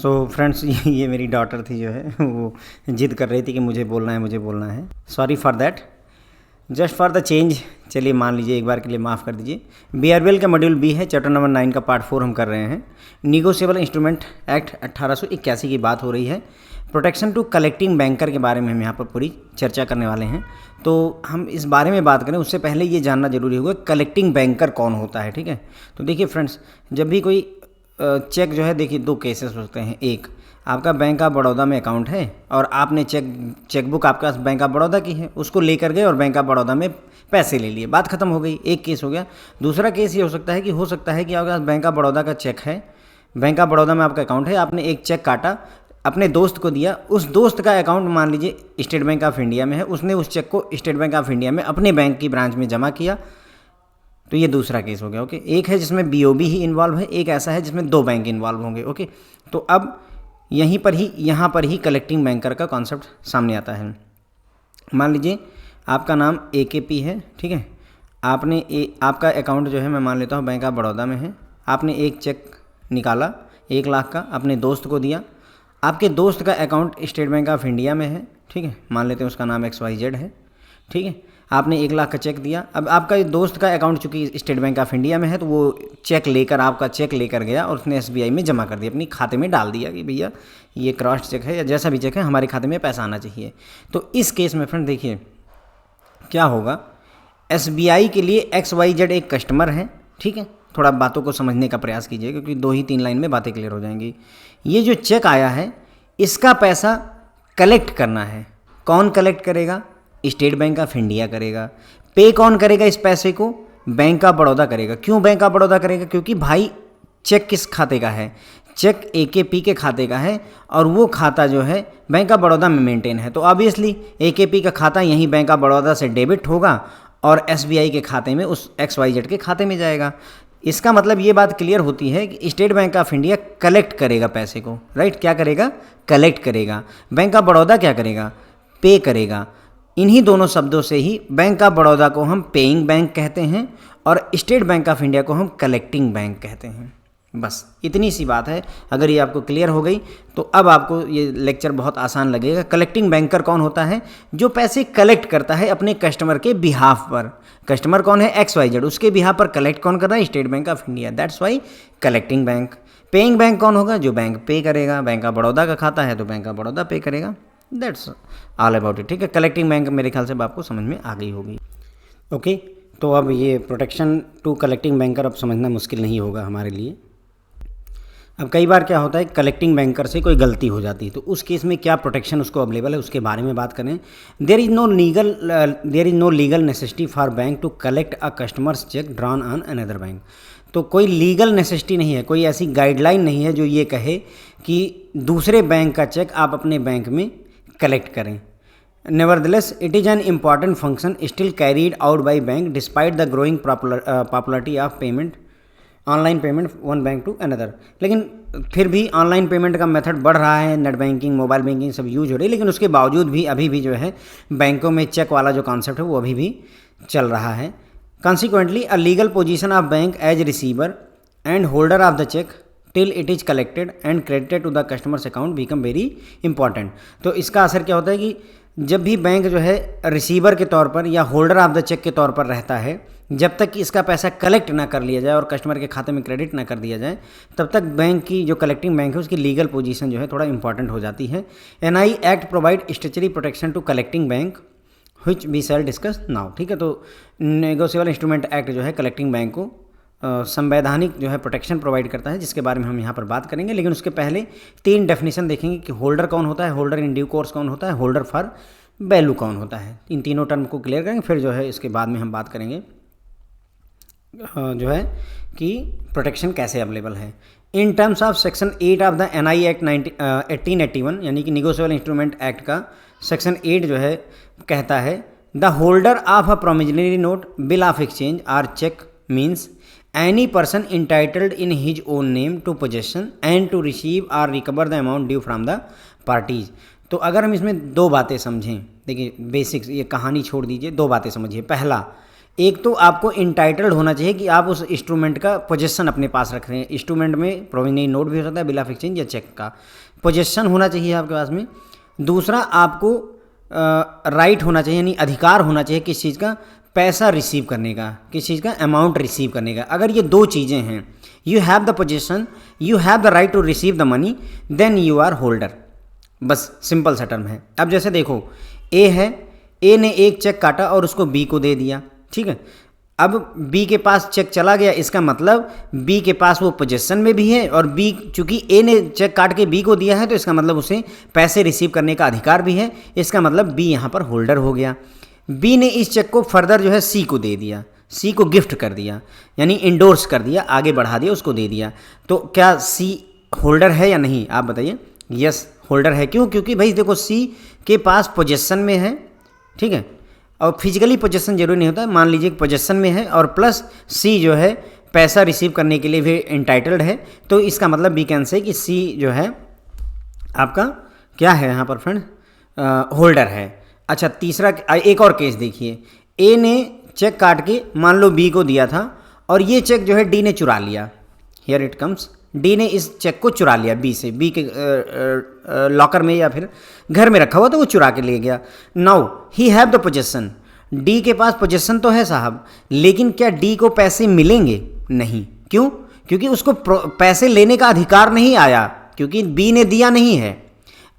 So friends ये मेरी daughter थी जो है वो जिद कर रही थी कि मुझे बोलना है, मुझे बोलना है। Sorry for that, just for the change. चलिए मान लीजिए, एक बार के लिए माफ़ कर दीजिए। बीआरबीएल का मॉड्यूल बी है, चैप्टर नंबर 9 का पार्ट 4 हम कर रहे हैं। निगोशिएबल इंस्ट्रूमेंट एक्ट 1881 की बात हो रही है। प्रोटेक्शन टू कलेक्टिंग बैंकर के बारे में हम यहाँ पर पूरी चर्चा करने वाले हैं। तो हम इस बारे में बात करें उससे पहले ये जानना जरूरी होगा कलेक्टिंग बैंकर कौन होता है, ठीक है। तो देखिए फ्रेंड्स, जब भी कोई चेक जो है, देखिए दो केसेस हो सकते हैं। एक, आपका बैंक ऑफ बड़ौदा में अकाउंट है और आपने चेकबुक आपके पास बैंक ऑफ बड़ौदा की है, उसको लेकर गए और बैंक ऑफ बड़ौदा में पैसे ले लिए, बात खत्म हो गई। एक केस हो गया। दूसरा केस ये हो सकता है कि आपके पास बैंक ऑफ बड़ौदा का चेक है, बैंक ऑफ बड़ौदा में आपका अकाउंट है, आपने एक चेक काटा, अपने दोस्त को दिया, उस दोस्त का अकाउंट मान लीजिए स्टेट बैंक ऑफ इंडिया में है, उसने उस चेक को स्टेट बैंक ऑफ इंडिया में अपने बैंक की ब्रांच में जमा किया। तो ये दूसरा केस हो गया। ओके, एक है जिसमें बीओबी ही इन्वॉल्व है, एक ऐसा है जिसमें दो बैंक इन्वॉल्व होंगे। ओके, तो अब यहाँ पर ही कलेक्टिंग बैंकर का कॉन्सेप्ट सामने आता है। मान लीजिए आपका नाम AKP है, ठीक है। आपका अकाउंट जो है, मैं मान लेता हूँ बैंक ऑफ बड़ौदा में है। आपने एक चेक निकाला 1 लाख का, अपने दोस्त को दिया। आपके दोस्त का account state bank of India में है, ठीक है। मान लेते हैं उसका नाम XYZ है, ठीक है। आपने 1 लाख का चेक दिया। अब आपका दोस्त का अकाउंट चूंकि स्टेट बैंक ऑफ इंडिया में है, तो वो आपका चेक लेकर गया और उसने SBI में जमा कर दिया, अपनी खाते में डाल दिया कि भैया ये क्रॉस चेक है या जैसा भी चेक है, हमारे खाते में पैसा आना चाहिए। तो इस केस में फ्रेंड देखिए क्या होगा। SBI के लिए XYZ एक कस्टमर है, ठीक है। थोड़ा बातों को समझने का प्रयास कीजिए, क्योंकि 2 ही 3 लाइन में बातें क्लियर हो जाएंगी। ये जो चेक आया है, इसका पैसा कलेक्ट करना है। कौन कलेक्ट करेगा? स्टेट बैंक ऑफ इंडिया करेगा। पे कौन करेगा इस पैसे को? बैंक ऑफ बड़ौदा करेगा। क्यों बैंक ऑफ बड़ौदा करेगा? क्योंकि भाई चेक किस खाते का है? चेक AKP के खाते का है, और वो खाता जो है बैंक ऑफ बड़ौदा में मेंटेन है। तो ऑब्वियसली AKP का खाता यहीं बैंक ऑफ बड़ौदा से डेबिट होगा और SBI के खाते में, उस XYZ के खाते में जाएगा। इसका मतलब ये बात क्लियर होती है कि state bank of India collect करेगा पैसे को, राइट। क्या करेगा? कलेक्ट करेगा। बैंक ऑफ बड़ौदा क्या करेगा? पे करेगा। इन्हीं दोनों शब्दों से ही बैंक ऑफ बड़ौदा को हम पेइंग बैंक कहते हैं और स्टेट बैंक ऑफ इंडिया को हम कलेक्टिंग बैंक कहते हैं। बस इतनी सी बात है। अगर ये आपको क्लियर हो गई तो अब आपको ये लेक्चर बहुत आसान लगेगा। कलेक्टिंग बैंकर कौन होता है? जो पैसे कलेक्ट करता है अपने कस्टमर के बिहाफ पर। कस्टमर कौन है? XYZ। उसके बिहाफ पर कलेक्ट कौन कर रहा है? State bank of India. That's why collecting bank. Paying bank कौन होगा? जो बैंक पे करेगा। बैंक ऑफ बड़ौदा का खाता है तो बैंक ऑफ बड़ौदा पे करेगा। दैट्स ऑल अबाउट इट, ठीक है। कलेक्टिंग बैंक मेरे ख्याल से आपको समझ में आ गई होगी। ओके, तो अब ये प्रोटेक्शन टू कलेक्टिंग बैंकर अब समझना मुश्किल नहीं होगा हमारे लिए। अब कई बार क्या होता है, कलेक्टिंग बैंकर से कोई गलती हो जाती है, तो उस केस में क्या प्रोटेक्शन उसको अवेलेबल है, उसके बारे में बात करें। There is no legal necessity for bank to collect a customer's cheque drawn on another bank. तो कोई लीगल नेसेसिटी नहीं है, कोई ऐसी गाइडलाइन नहीं है जो ये कहे कि दूसरे बैंक का चेक आप अपने बैंक में कलेक्ट करें। Nevertheless it is an important function still carried out by bank despite the growing popularity of payment, online payment one bank to another. लेकिन फिर भी ऑनलाइन पेमेंट का मेथड बढ़ रहा है, नेट बैंकिंग, मोबाइल बैंकिंग सब use हो रही है, लेकिन उसके बावजूद भी अभी भी जो है बैंकों में चेक वाला जो कॉन्सेप्ट है वो अभी भी चल रहा है। Consequently a legal position of bank as receiver and holder of the cheque till it is collected and credited to the customer's account become very important. तो इसका असर क्या होता है कि जब भी बैंक जो है रिसीवर के तौर पर या होल्डर ऑफ द चेक के तौर पर रहता है, जब तक कि इसका पैसा कलेक्ट ना कर लिया जाए और कस्टमर के खाते में क्रेडिट ना कर दिया जाए, तब तक बैंक की जो कलेक्टिंग बैंक है उसकी लीगल पोजीशन जो है थोड़ा इंपॉर्टेंट हो जाती है। NI act provide statutory protection to collecting bank which we shall discuss now, ठीक है। तो नेगोशिएबल इंस्ट्रूमेंट एक्ट जो है कलेक्टिंग बैंक को संवैधानिक जो है प्रोटेक्शन प्रोवाइड करता है, जिसके बारे में हम यहाँ पर बात करेंगे। लेकिन उसके पहले 3 डेफिनेशन देखेंगे कि होल्डर कौन होता है, होल्डर इन ड्यू कोर्स कौन होता है, होल्डर फॉर वैल्यू कौन होता है। इन तीनों टर्म को क्लियर करेंगे, फिर जो है इसके बाद में हम बात करेंगे जो है कि प्रोटेक्शन कैसे अवेलेबल है। In terms of section 8 of the NI act 1881, यानी कि निगोशिएबल इंस्ट्रूमेंट एक्ट का सेक्शन 8 जो है कहता है the holder of a promissory note, bill of exchange और cheque means any person entitled in his own name to possession and to receive और recover the amount due from the parties. तो अगर हम इसमें 2 बातें समझें, देखिए बेसिक्स, ये कहानी छोड़ दीजिए, 2 बातें समझिए। पहला, एक तो आपको इंटाइटल्ड होना चाहिए कि आप उस इंस्ट्रूमेंट का पोजेसन अपने पास रख रहे हैं। इंस्ट्रूमेंट में प्रोविजनरी नोट भी हो सकता है, बिल ऑफ एक्सचेंज या चेक का पोजेसन होना चाहिए आपके पास में। दूसरा, आपको राइट होना चाहिए, यानी अधिकार होना चाहिए किस चीज़ का, पैसा रिसीव करने का, किस चीज़ का, अमाउंट रिसीव करने का। अगर ये दो चीज़ें हैं, you have the possession, you have the right to receive the money, then you are holder. बस सिंपल सा टर्म है। अब जैसे देखो, ए है, ए ने एक चेक काटा और उसको बी को दे दिया, ठीक है। अब बी के पास चेक चला गया, इसका मतलब बी के पास वो पोजेसन में भी है, और बी, चूंकि ए ने चेक काट के बी को दिया है तो इसका मतलब उसे पैसे रिसीव करने का अधिकार भी है। इसका मतलब बी यहाँ पर होल्डर हो गया। बी ने इस चेक को फर्दर जो है सी को दे दिया, सी को गिफ्ट कर दिया, यानी इंडोर्स कर दिया, आगे बढ़ा दिया, उसको दे दिया। तो क्या सी होल्डर है या नहीं, आप बताइए। यस, होल्डर है। क्यों? क्योंकि भाई देखो, सी के पास पोजेसन में है, ठीक है, और फिजिकली पोजेसन जरूरी नहीं होता है, मान लीजिए पोजेसन में है और प्लस सी जो है पैसा रिसीव करने के लिए भी इंटाइटल्ड है, तो इसका मतलब बी कैन से कि सी जो है आपका क्या है यहाँ पर फ्रेंड, होल्डर है। अच्छा, तीसरा एक और केस देखिए, ए ने चेक काट के मान लो बी को दिया था और ये चेक जो है डी ने चुरा लिया। हियर इट कम्स, डी ने इस चेक को चुरा लिया बी से, बी के लॉकर में या फिर घर में रखा हुआ, तो वो चुरा के ले गया। Now he have the possession, D के पास पोजेसन तो है साहब, लेकिन क्या डी को पैसे मिलेंगे? नहीं। क्यों? क्योंकि उसको पैसे लेने का अधिकार नहीं आया, क्योंकि बी ने दिया नहीं है,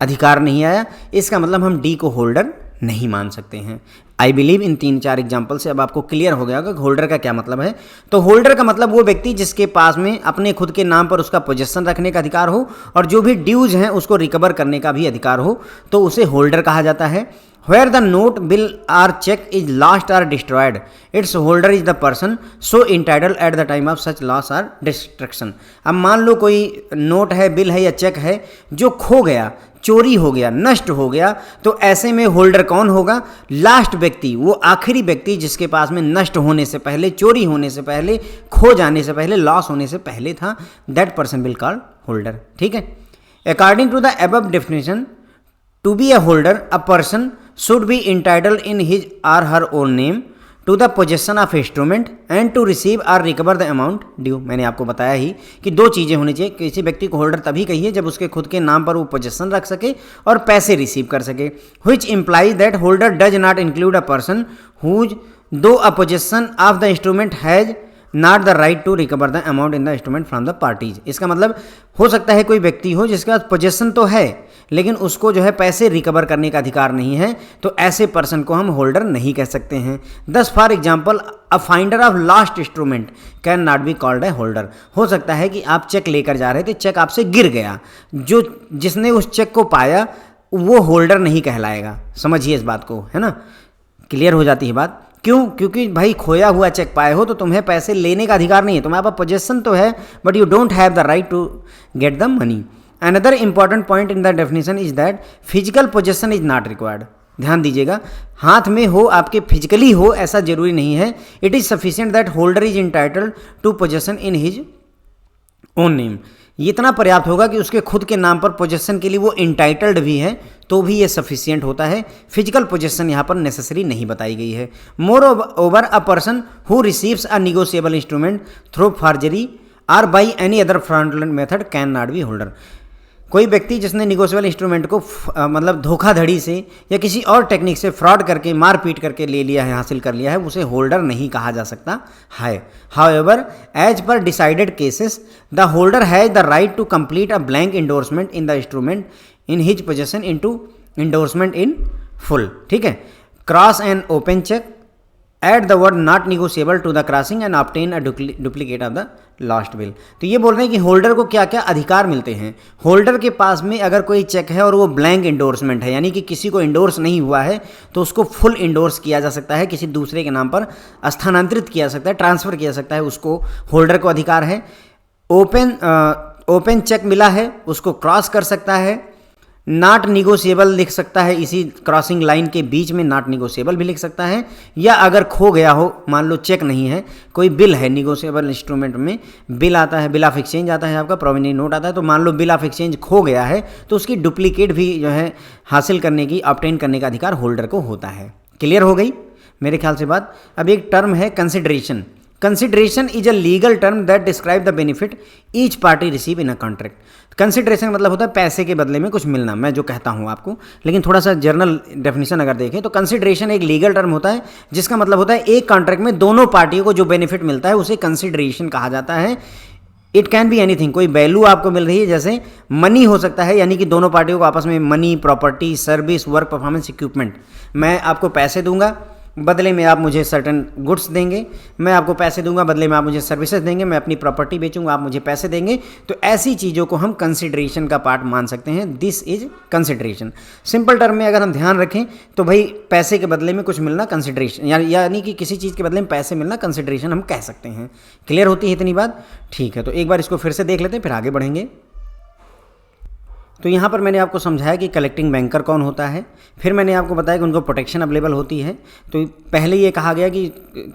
अधिकार नहीं आया। इसका मतलब हम डी को होल्डर नहीं मान सकते हैं। आई बिलीव इन 3-4 एग्जाम्पल से अब आपको क्लियर हो गया होगा कि होल्डर का क्या मतलब है। तो होल्डर का मतलब वो व्यक्ति जिसके पास में अपने खुद के नाम पर उसका पोजेसन रखने का अधिकार हो और जो भी ड्यूज हैं उसको रिकवर करने का भी अधिकार हो, तो उसे होल्डर कहा जाता है। Where the note, bill or cheque is lost or destroyed, its holder is the person so entitled at the time of such loss or destruction. अब मान लो कोई नोट है, बिल है या चेक है जो खो गया, चोरी हो गया, नष्ट हो गया, तो ऐसे में होल्डर कौन होगा? लास्ट व्यक्ति, वो आखिरी व्यक्ति जिसके पास में नष्ट होने से पहले, चोरी होने से पहले, खो जाने से पहले, लॉस होने से पहले था, that person will called holder. ठीक है। According to the above definition, to be a holder a person should be entitled in his or her own name to the possession of instrument and to receive or recover the amount due. मैंने आपको बताया ही कि दो चीज़ें होनी चाहिए। किसी व्यक्ति को होल्डर तभी कहिए जब उसके खुद के नाम पर वो पोजेसन रख सके और पैसे रिसीव कर सके, which implies that holder does not include a person whose though a possession of the instrument has not the right to recover the amount in the instrument from the parties. इसका मतलब हो सकता है कोई व्यक्ति हो जिसके पास पोजेसन तो है लेकिन उसको जो है पैसे रिकवर करने का अधिकार नहीं है, तो ऐसे पर्सन को हम होल्डर नहीं कह सकते हैं। दस for example, a finder of last instrument can not be called a holder. हो सकता है कि आप चेक लेकर जा रहे थे, चेक आपसे गिर गया, जो जिसने उस चेक को पाया वो होल्डर नहीं कहलाएगा। समझिए इस बात को, है ना, क्लियर हो जाती है बात। क्यों? क्योंकि भाई खोया हुआ चेक पाए हो तो तुम्हें पैसे लेने का अधिकार नहीं है, तुम्हारे पास पोजेसन तो है but you don't have the right to get the money. Another important point in the definition is that physical possession is not required. ध्यान दीजिएगा, हाथ में हो, आपके फिजिकली हो, ऐसा जरूरी नहीं है। It is sufficient that holder is entitled to possession in his own name. ये इतना पर्याप्त होगा कि उसके खुद के नाम पर पोजेसन के लिए वो इंटाइटल्ड भी है, तो भी ये सफिशियंट होता है। फिजिकल पोजेसन यहाँ पर नेसेसरी नहीं बताई गई है। Moreover a person who receives a negotiable instrument through forgery और by any other fraudulent method can not be holder. कोई व्यक्ति जिसने निगोशिएबल इंस्ट्रूमेंट को मतलब धोखाधड़ी से या किसी और टेक्निक से फ्रॉड करके, मारपीट करके ले लिया है, हासिल कर लिया है, उसे होल्डर नहीं कहा जा सकता है। However, as per decided cases the holder has the right to complete a blank endorsement in the instrument in his possession into endorsement in full. ठीक है। Cross an open cheque, add the word not negotiable to the crossing and obtain a duplicate of the last bill. तो ये बोल रहे हैं कि holder को क्या क्या अधिकार मिलते हैं। होल्डर के पास में अगर कोई चेक है और वो ब्लैंक इंडोर्समेंट है, यानी कि किसी को इंडोर्स नहीं हुआ है, तो उसको फुल इंडोर्स किया जा सकता है, किसी दूसरे के नाम पर स्थानांतरित किया जा सकता है, ट्रांसफ़र किया जा सकता है, उसको होल्डर को अधिकार है। ओपन चेक मिला है, उसको क्रॉस कर सकता है। नॉट निगोशिएबल लिख सकता है, इसी क्रॉसिंग लाइन के बीच में नॉट निगोशिएबल भी लिख सकता है। या अगर खो गया हो, मान लो चेक नहीं है, कोई बिल है, निगोशिएबल इंस्ट्रूमेंट में बिल आता है, बिल ऑफ एक्सचेंज आता है, आपका प्रोविजनरी नोट आता है, तो मान लो बिल ऑफ एक्सचेंज खो गया है तो उसकी डुप्लीकेट भी जो है हासिल करने की, ऑब्टेन करने का अधिकार होल्डर को होता है। क्लियर हो गई मेरे ख्याल से बात। अब एक टर्म है consideration. Consideration is a legal term that describe the benefit each party receive in a contract. Consideration मतलब होता है पैसे के बदले में कुछ मिलना, मैं जो कहता हूँ आपको, लेकिन थोड़ा सा जर्नल डेफिनेशन अगर देखें तो कंसिडरेशन एक लीगल टर्म होता है जिसका मतलब होता है एक कॉन्ट्रैक्ट में दोनों पार्टियों को जो बेनिफिट मिलता है उसे कंसिडरेशन कहा जाता है। इट कैन बी एनीथिंग, कोई वैल्यू आपको मिल रही है, जैसे मनी हो सकता है, यानी कि दोनों पार्टियों को आपस में money, property, service, work performance, equipment, मैं आपको पैसे दूंगा बदले में आप मुझे सर्टन गुड्स देंगे, मैं आपको पैसे दूंगा बदले में आप मुझे सर्विसेज देंगे, मैं अपनी प्रॉपर्टी बेचूंगा आप मुझे पैसे देंगे, तो ऐसी चीज़ों को हम कंसिडरेशन का पार्ट मान सकते हैं। This is consideration. Simple term में अगर हम ध्यान रखें तो भाई पैसे के बदले में कुछ मिलना कंसिडरेशन, यानी कि किसी चीज़ के बदले में पैसे मिलना कंसिडरेशन हम कह सकते हैं। क्लियर होती है इतनी बात? ठीक है, तो एक बार इसको फिर से देख लेते हैं फिर आगे बढ़ेंगे। तो यहाँ पर मैंने आपको समझाया कि कलेक्टिंग बैंकर कौन होता है, फिर मैंने आपको बताया कि उनको प्रोटेक्शन अवेलेबल होती है। तो पहले ये कहा गया कि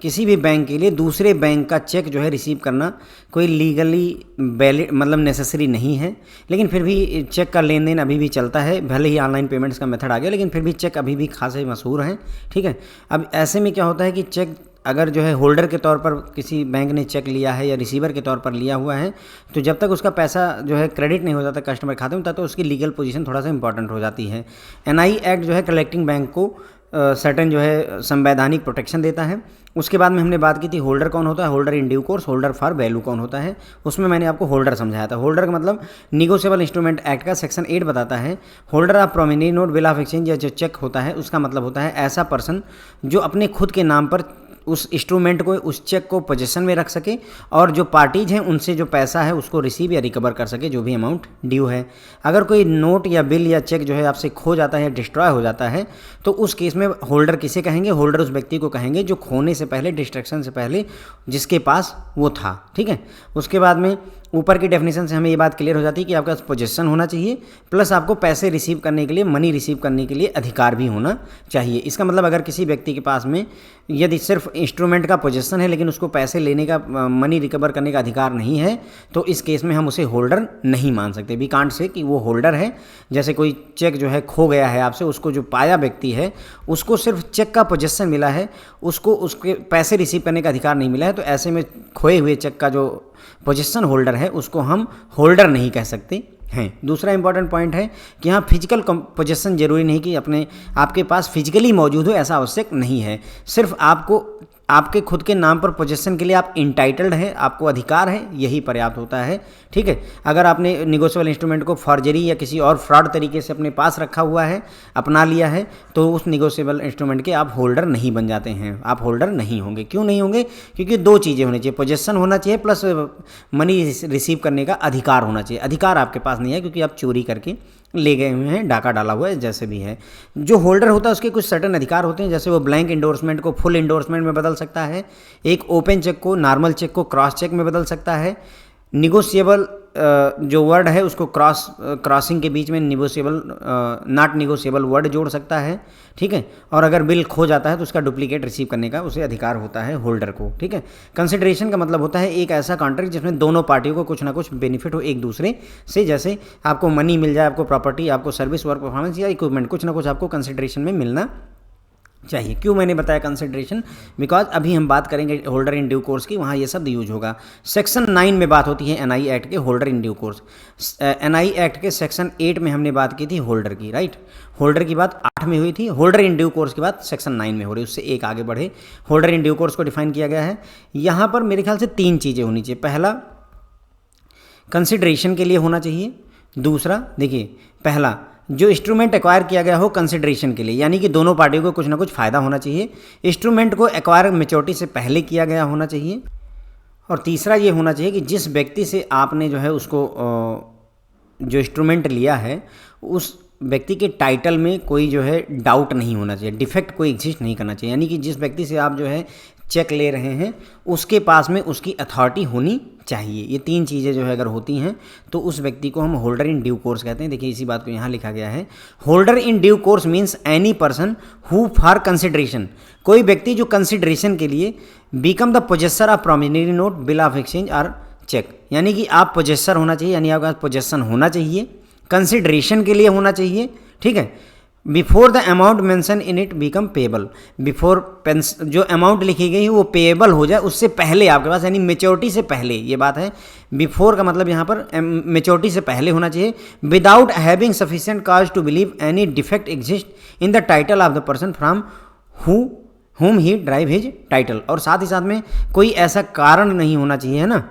किसी भी बैंक के लिए दूसरे बैंक का चेक जो है रिसीव करना कोई लीगली वैलिड मतलब नेसेसरी नहीं है, लेकिन फिर भी चेक का लेन देन अभी भी चलता है, भले ही ऑनलाइन पेमेंट्स का मेथड आ गया, लेकिन फिर भी चेक अभी भी खासे मशहूर हैं। ठीक है, अब ऐसे में क्या होता है कि चेक अगर जो है होल्डर के तौर पर किसी बैंक ने चेक लिया है या रिसीवर के तौर पर लिया हुआ है, तो जब तक उसका पैसा जो है क्रेडिट नहीं हो जाता कस्टमर खाते में, तब तो उसकी लीगल पोजीशन थोड़ा सा इंपॉर्टेंट हो जाती है। एनआई एक्ट जो है कलेक्टिंग बैंक को सर्टेन जो है संवैधानिक प्रोटेक्शन देता है। उसके बाद में हमने बात की थी होल्डर कौन होता है, holder in due course, holder for value कौन होता है, उसमें मैंने आपको होल्डर समझाया था। होल्डर का मतलब निगोशिएबल इंस्ट्रूमेंट एक्ट का सेक्शन 8 बताता है, holder of promissory note, bill of exchange या जो चेक होता है उसका मतलब होता है ऐसा पर्सन जो अपने खुद के नाम पर उस इंस्ट्रूमेंट को, उस चेक को पोजीशन में रख सके और जो पार्टीज हैं उनसे जो पैसा है उसको रिसीव या रिकवर कर सके, जो भी अमाउंट ड्यू है। अगर कोई नोट या बिल या चेक जो है आपसे खो जाता है या डिस्ट्रॉय हो जाता है तो उस केस में होल्डर किसे कहेंगे? होल्डर उस व्यक्ति को कहेंगे जो खोने से पहले, डिस्ट्रक्शन से पहले जिसके पास वो था। ठीक है, उसके बाद में ऊपर की डेफिनेशन से हमें ये बात क्लियर हो जाती है कि आपका पोजीशन होना चाहिए प्लस आपको पैसे रिसीव करने के लिए, मनी रिसीव करने के लिए अधिकार भी होना चाहिए। इसका मतलब अगर किसी व्यक्ति के पास में यदि सिर्फ इंस्ट्रूमेंट का पोजीशन है लेकिन उसको पैसे लेने का, मनी रिकवर करने का अधिकार नहीं है, तो इस केस में हम उसे होल्डर नहीं मान सकते। वी कांट से कि वो होल्डर है। जैसे कोई चेक जो है खो गया है आपसे, उसको जो पाया व्यक्ति है उसको सिर्फ चेक का पोजीशन मिला है, उसको उसके पैसे रिसीव करने का अधिकार नहीं मिला है, तो ऐसे में खोए हुए चेक का जो पोजीशन होल्डर है उसको हम होल्डर नहीं कह सकते हैं। दूसरा इंपॉर्टेंट पॉइंट है कि यहाँ फिजिकल पोजीशन जरूरी नहीं कि आपके पास फिजिकली मौजूद हो, ऐसा आवश्यक नहीं है। सिर्फ आपको आपके खुद के नाम पर पोजीशन के लिए आप इंटाइटल्ड हैं, आपको अधिकार है, यही पर्याप्त होता है। ठीक है, अगर आपने निगोशिएबल इंस्ट्रूमेंट को फॉर्जरी या किसी और फ्रॉड तरीके से अपने पास रखा हुआ है, अपना लिया है, तो उस निगोशिएबल इंस्ट्रूमेंट के आप होल्डर नहीं बन जाते हैं, आप होल्डर नहीं होंगे। क्यों नहीं होंगे? क्योंकि दो चीज़ें होनी चाहिए, पोजीशन होना चाहिए प्लस मनी रिसीव करने का अधिकार होना चाहिए। अधिकार आपके पास नहीं है क्योंकि आप चोरी करके ले गए हुए हैं, डाका डाला हुआ है, जैसे भी है। जो होल्डर होता है उसके कुछ सर्टेन अधिकार होते हैं, जैसे वो ब्लैंक इंडोर्समेंट को फुल इंडोर्समेंट में बदल सकता है, एक ओपन चेक को, नॉर्मल चेक को क्रॉस चेक में बदल सकता है, निगोशिएबल जो वर्ड है उसको क्रॉसिंग के बीच में निगोशिएबल, नॉट निगोशिएबल वर्ड जोड़ सकता है। ठीक है, और अगर बिल खो जाता है तो उसका डुप्लीकेट रिसीव करने का उसे अधिकार होता है होल्डर को। ठीक है, कंसिडरेशन का मतलब होता है एक ऐसा कॉन्ट्रैक्ट जिसमें दोनों पार्टियों को कुछ ना कुछ बेनिफिट हो एक दूसरे से, जैसे आपको मनी मिल जाए, आपको प्रॉपर्टी, आपको सर्विस, वर्क परफॉर्मेंस या इक्विपमेंट, कुछ ना कुछ आपको कंसिडरेशन में मिलना चाहिए। क्यों मैंने बताया कंसिडरेशन? बिकॉज अभी हम बात करेंगे होल्डर इन ड्यू कोर्स की, वहाँ ये शब्द यूज होगा। सेक्शन 9 में बात होती है एनआई एक्ट के holder in due course. NI act के सेक्शन 8 में हमने बात की थी होल्डर की, राइट। होल्डर की बात 8 में हुई थी, होल्डर इन ड्यू कोर्स की बात सेक्शन 9 में हो रही है, उससे एक आगे बढ़े। होल्डर इन ड्यू कोर्स को डिफाइन किया गया है। यहाँ पर मेरे ख्याल से 3 चीज़ें होनी चाहिए। पहला, कंसिडरेशन के लिए होना चाहिए। दूसरा, देखिए, पहला जो इंस्ट्रूमेंट एक्वायर किया गया हो कंसिडरेशन के लिए, यानी कि दोनों पार्टियों को कुछ ना कुछ फ़ायदा होना चाहिए। इंस्ट्रूमेंट को एक्वायर मैच्योरिटी से पहले किया गया होना चाहिए। और तीसरा ये होना चाहिए कि जिस व्यक्ति से आपने जो है उसको जो इंस्ट्रूमेंट लिया है उस व्यक्ति के टाइटल में कोई जो है डाउट नहीं होना चाहिए, डिफेक्ट कोई एग्जिस्ट नहीं करना चाहिए। यानी कि जिस व्यक्ति से आप जो है चेक ले रहे हैं उसके पास में उसकी अथॉरिटी होनी चाहिए। ये 3 चीज़ें जो है अगर होती हैं तो उस व्यक्ति को हम होल्डर इन ड्यू कोर्स कहते हैं। देखिए इसी बात को यहाँ लिखा गया है, holder in due course means any person who for consideration, कोई व्यक्ति जो कंसिडरेशन के लिए become the possessor of promissory note, bill of exchange और चेक, यानी कि आप पोजेसर होना चाहिए, यानी आपके पास पोजेसन होना चाहिए, कंसिडरेशन के लिए होना चाहिए। ठीक है, before the amount mention in it become payable, before जो अमाउंट लिखी गई है वो पेएबल हो जाए उससे पहले आपके पास, यानी मेच्योरिटी से पहले, ये बात है। बिफोर का मतलब यहाँ पर मेच्योरिटी से पहले होना चाहिए। Without having sufficient cause to believe any defect exist in the title of the person from whom he drive his title, और साथ ही साथ में कोई ऐसा कारण नहीं होना चाहिए, है ना,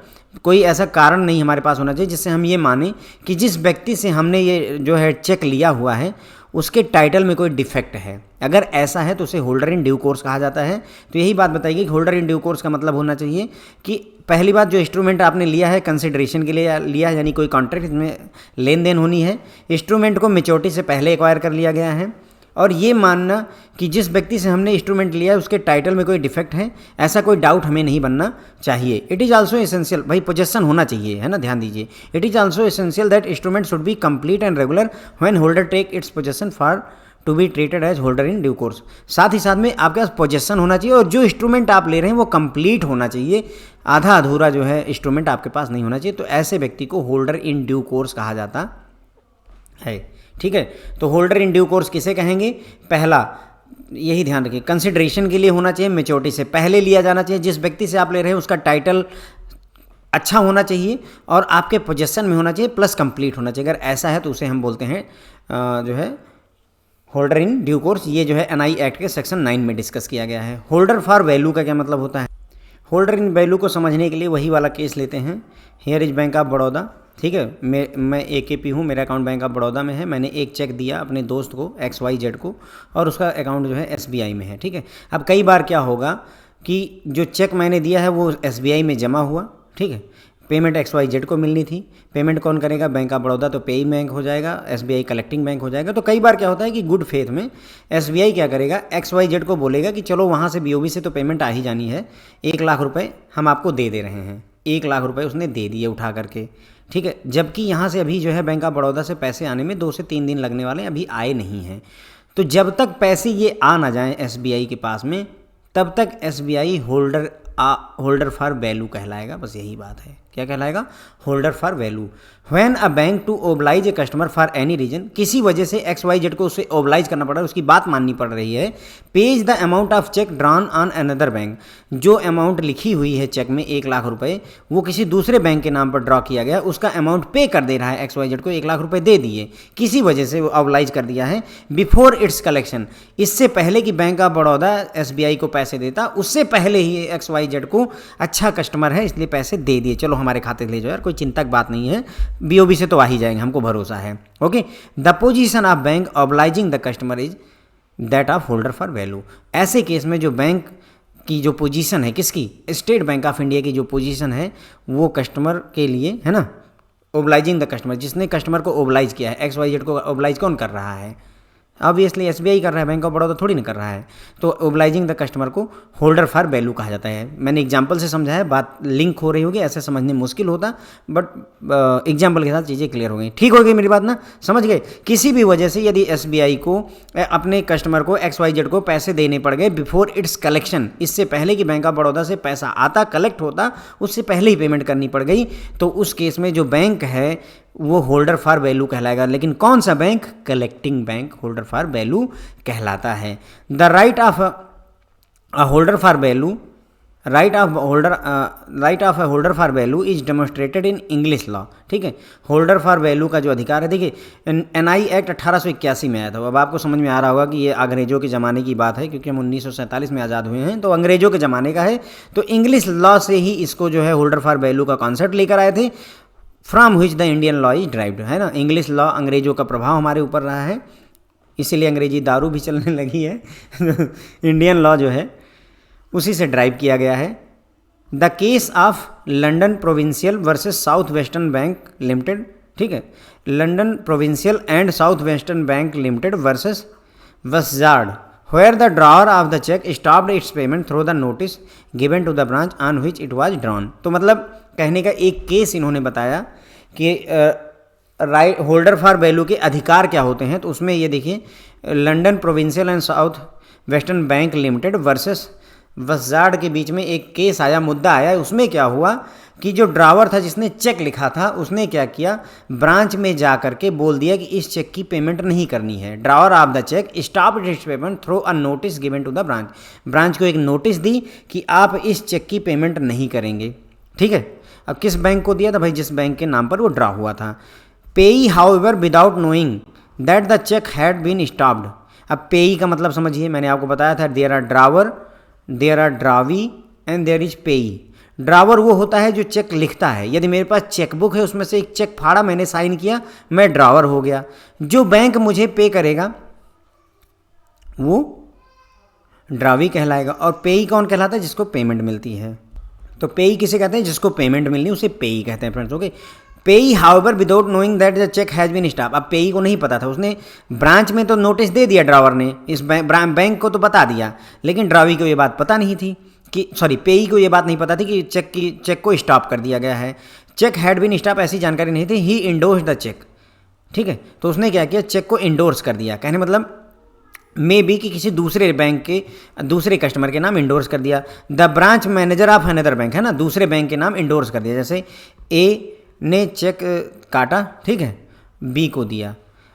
कोई ऐसा कारण नहीं हमारे पास होना चाहिए जिससे हम ये माने कि जिस व्यक्ति से हमने ये जो है चेक लिया हुआ है उसके टाइटल में कोई डिफेक्ट है। अगर ऐसा है तो उसे होल्डर इन ड्यू कोर्स कहा जाता है। तो यही बात बताइए कि होल्डर इन ड्यू कोर्स का मतलब होना चाहिए कि पहली बात, जो इंस्ट्रूमेंट आपने लिया है कंसिडरेशन के लिए लिया है, यानी कोई कॉन्ट्रैक्ट में लेन देन होनी है, इंस्ट्रूमेंट को मेच्योरिटी से पहले एक्वायर कर लिया गया है, और ये मानना कि जिस व्यक्ति से हमने इंस्ट्रूमेंट लिया है उसके टाइटल में कोई डिफेक्ट है, ऐसा कोई डाउट हमें नहीं बनना चाहिए। इट इज़ आल्सो एसेंशियल, भाई पोजेसन होना चाहिए, है ना, ध्यान दीजिए। It is also essential that instrument should be complete and regular when holder take its possession for to be treated as holder in due course. साथ ही साथ में आपके पास पोजेसन होना चाहिए और जो इंस्ट्रूमेंट आप ले रहे हैं वो कंप्लीट होना चाहिए, आधा अधूरा जो है इंस्ट्रूमेंट आपके पास नहीं होना चाहिए। तो ऐसे व्यक्ति को होल्डर इन ड्यू कोर्स कहा जाता है, ठीक है। तो होल्डर इन ड्यू कोर्स किसे कहेंगे? पहला, यही ध्यान रखिए, कंसिडरेशन के लिए होना चाहिए, मेच्योरिटी से पहले लिया जाना चाहिए, जिस व्यक्ति से आप ले रहे हैं उसका टाइटल अच्छा होना चाहिए और आपके पोजेसन में होना चाहिए, प्लस कंप्लीट होना चाहिए। अगर ऐसा है तो उसे हम बोलते हैं जो है होल्डर इन ड्यू कोर्स। ये जो है एनआई एक्ट के सेक्शन 9 में डिस्कस किया गया है। होल्डर फॉर वैल्यू का क्या मतलब होता है? होल्डर इन वैल्यू को समझने के लिए वही वाला केस लेते हैं। Here is bank of Baroda, ठीक है, मैं AKP हूँ, मेरा अकाउंट बैंक ऑफ बड़ौदा में है, मैंने एक चेक दिया अपने दोस्त को XYZ को और उसका अकाउंट जो है SBI में है, ठीक है। अब कई बार क्या होगा कि जो चेक मैंने दिया है वो SBI में जमा हुआ, ठीक है, पेमेंट XYZ को मिलनी थी, पेमेंट कौन करेगा? बैंक ऑफ बड़ौदा, तो पेइंग बैंक हो जाएगा, SBI कलेक्टिंग बैंक हो जाएगा। तो कई बार क्या होता है कि गुड फेथ में SBI क्या करेगा, XYZ को बोलेगा कि चलो वहाँ से BOB से तो पेमेंट आ ही जानी है, 1 लाख रुपए हम आपको दे रहे हैं। 1 लाख रुपए उसने दे दिए उठा करके, ठीक है, जबकि यहाँ से अभी जो है बैंक ऑफ बड़ौदा से पैसे आने में 2 से 3 दिन लगने वाले हैं, अभी आए नहीं हैं। तो जब तक पैसे ये आ ना जाएं SBI के पास में, तब तक SBI होल्डर फॉर वैल्यू कहलाएगा। बस यही बात है, क्या कहलाएगा? Holder for value. When a bank to oblige a customer for any reason, किसी वजह से XYZ को उसे ओबलाइज करना पड़ रहा है, उसकी बात माननी पड़ रही है, page the amount of check drawn on another bank, जो अमाउंट लिखी हुई है चेक में 1 लाख रुपए, वो किसी दूसरे बैंक के नाम पर ड्रॉ किया गया, उसका अमाउंट पे कर दे रहा है XYZ को, 1 लाख रुपए दे दिए, किसी वजह से वो ओबलाइज कर दिया है, बिफोर इट्स कलेक्शन, इससे पहले कि बैंक ऑफ बड़ौदा SBI को पैसे देता, उससे पहले ही XYZ को अच्छा कस्टमर है इसलिए पैसे दे दिए, चलो हमारे खाते ले जाओ यार, कोई चिंतक बात नहीं है, BOB से तो आ ही जाएंगे, हमको भरोसा है। Okay, the position of bank obliging the customer is that of holder for value. ऐसे केस में जो बैंक की जो पोजीशन है, किसकी? स्टेट बैंक ऑफ इंडिया की जो पोजीशन है वो कस्टमर के लिए, है ना, ओबलाइजिंग द कस्टमर, जिसने कस्टमर को ओबलाइज किया है, XYZ को ओबलाइज कौन कर रहा है? ऑब्वियसली SBI कर रहा है, बैंक ऑफ बड़ौदा थोड़ी नहीं कर रहा है। तो ओबलाइजिंग द कस्टमर को होल्डर फॉर वैल्यू कहा जाता है। मैंने एग्जांपल से समझा है, बात लिंक हो रही होगी, ऐसे समझने मुश्किल होता, बट एग्जांपल के साथ चीज़ें क्लियर हो गई, ठीक हो गई मेरी बात ना, समझ गए? किसी भी वजह से यदि SBI को अपने कस्टमर को XYZ को पैसे देने पड़ गए बिफोर इट्स कलेक्शन, इससे पहले कि बैंक ऑफ बड़ौदा से पैसा आता, कलेक्ट होता, उससे पहले ही पेमेंट करनी पड़ गई, तो उस केस में जो बैंक है वो होल्डर फॉर वैल्यू कहलाएगा। लेकिन कौन सा bank? Collecting bank holder for value कहलाता है। The right of a holder for value, right of a holder for value is demonstrated in English law, ठीक है। होल्डर फॉर वैल्यू का जो अधिकार है, देखिए NI एक्ट 1881 में आया था। अब आपको समझ में आ रहा होगा कि ये अंग्रेजों के ज़माने की बात है, क्योंकि हम 1947 में आज़ाद हुए हैं, तो अंग्रेजों के ज़माने का है। तो इंग्लिश लॉ से ही इसको जो है होल्डर फॉर वैल्यू का कॉन्सेप्ट लेकर आए थे, from which the Indian law is derived, है ना। इंग्लिश लॉ, अंग्रेजों का प्रभाव हमारे ऊपर रहा है, इसीलिए अंग्रेजी दारू भी चलने लगी है। इंडियन लॉ जो है उसी से ड्राइव किया गया है। The case of London Provincial versus South Western Bank Limited, ठीक है, London Provincial and South Western Bank Limited versus Buszard, where the drawer of the check stopped its payment through the notice given to the branch on which it was drawn। तो मतलब कहने का एक case इन्होंने बताया कि right holder for value के अधिकार क्या होते हैं। तो उसमें ये देखिए, London Provincial and South Western Bank Limited versus Buszard के बीच में एक केस आया, मुद्दा आया। उसमें क्या हुआ कि जो ड्रावर था जिसने चेक लिखा था उसने क्या किया, ब्रांच में जा करके बोल दिया कि इस चेक की पेमेंट नहीं करनी है। Drawer of the cheque stopped its payment through a notice given to the branch. Branch को एक नोटिस दी कि आप इस चेक की पेमेंट नहीं करेंगे, ठीक है। अब किस बैंक को दिया था भाई, जिस बैंक के नाम पर वो ड्रा हुआ था। Payee however without knowing that the cheque had been stopped. अब पेई का मतलब समझिए, मैंने आपको बताया था there are drawer, there are drawee and there is payee. Drawer वो होता है जो चेक लिखता है। यदि मेरे पास चेकबुक है, उसमें से एक चेक फाड़ा, मैंने साइन किया, मैं ड्रावर हो गया। जो बैंक मुझे पे करेगा वो ड्रावी कहलाएगा। और पेई कौन कहलाता है, जिसको पेमेंट मिलती है। तो पेई किसे कहते हैं, जिसको पेमेंट मिलनी उसे पेई कहते हैं friends, okay. Payee however without knowing that the cheque has been stop. अब पेई को नहीं पता था, उसने ब्रांच में तो नोटिस दे दिया ड्रावर ने, इस बैंक को तो बता दिया, लेकिन ड्रावी को ये बात पता नहीं थी कि, सॉरी, पेई को ये बात नहीं पता थी कि चेक को स्टॉप कर दिया गया है। चेक हैड बीन स्टॉप ऐसी जानकारी नहीं थी। ही इंडोर्स द चेक, ठीक है। तो उसने क्या किया, चेक को इंडोर्स कर दिया। कहने मतलब मे बी कि किसी दूसरे बैंक के दूसरे कस्टमर के नाम इंडोर्स कर दिया। The branch manager of another bank, है ना, दूसरे बैंक के नाम इंडोर्स कर दिया। जैसे ए ने चेक काटा, ठीक है, बी को दिया।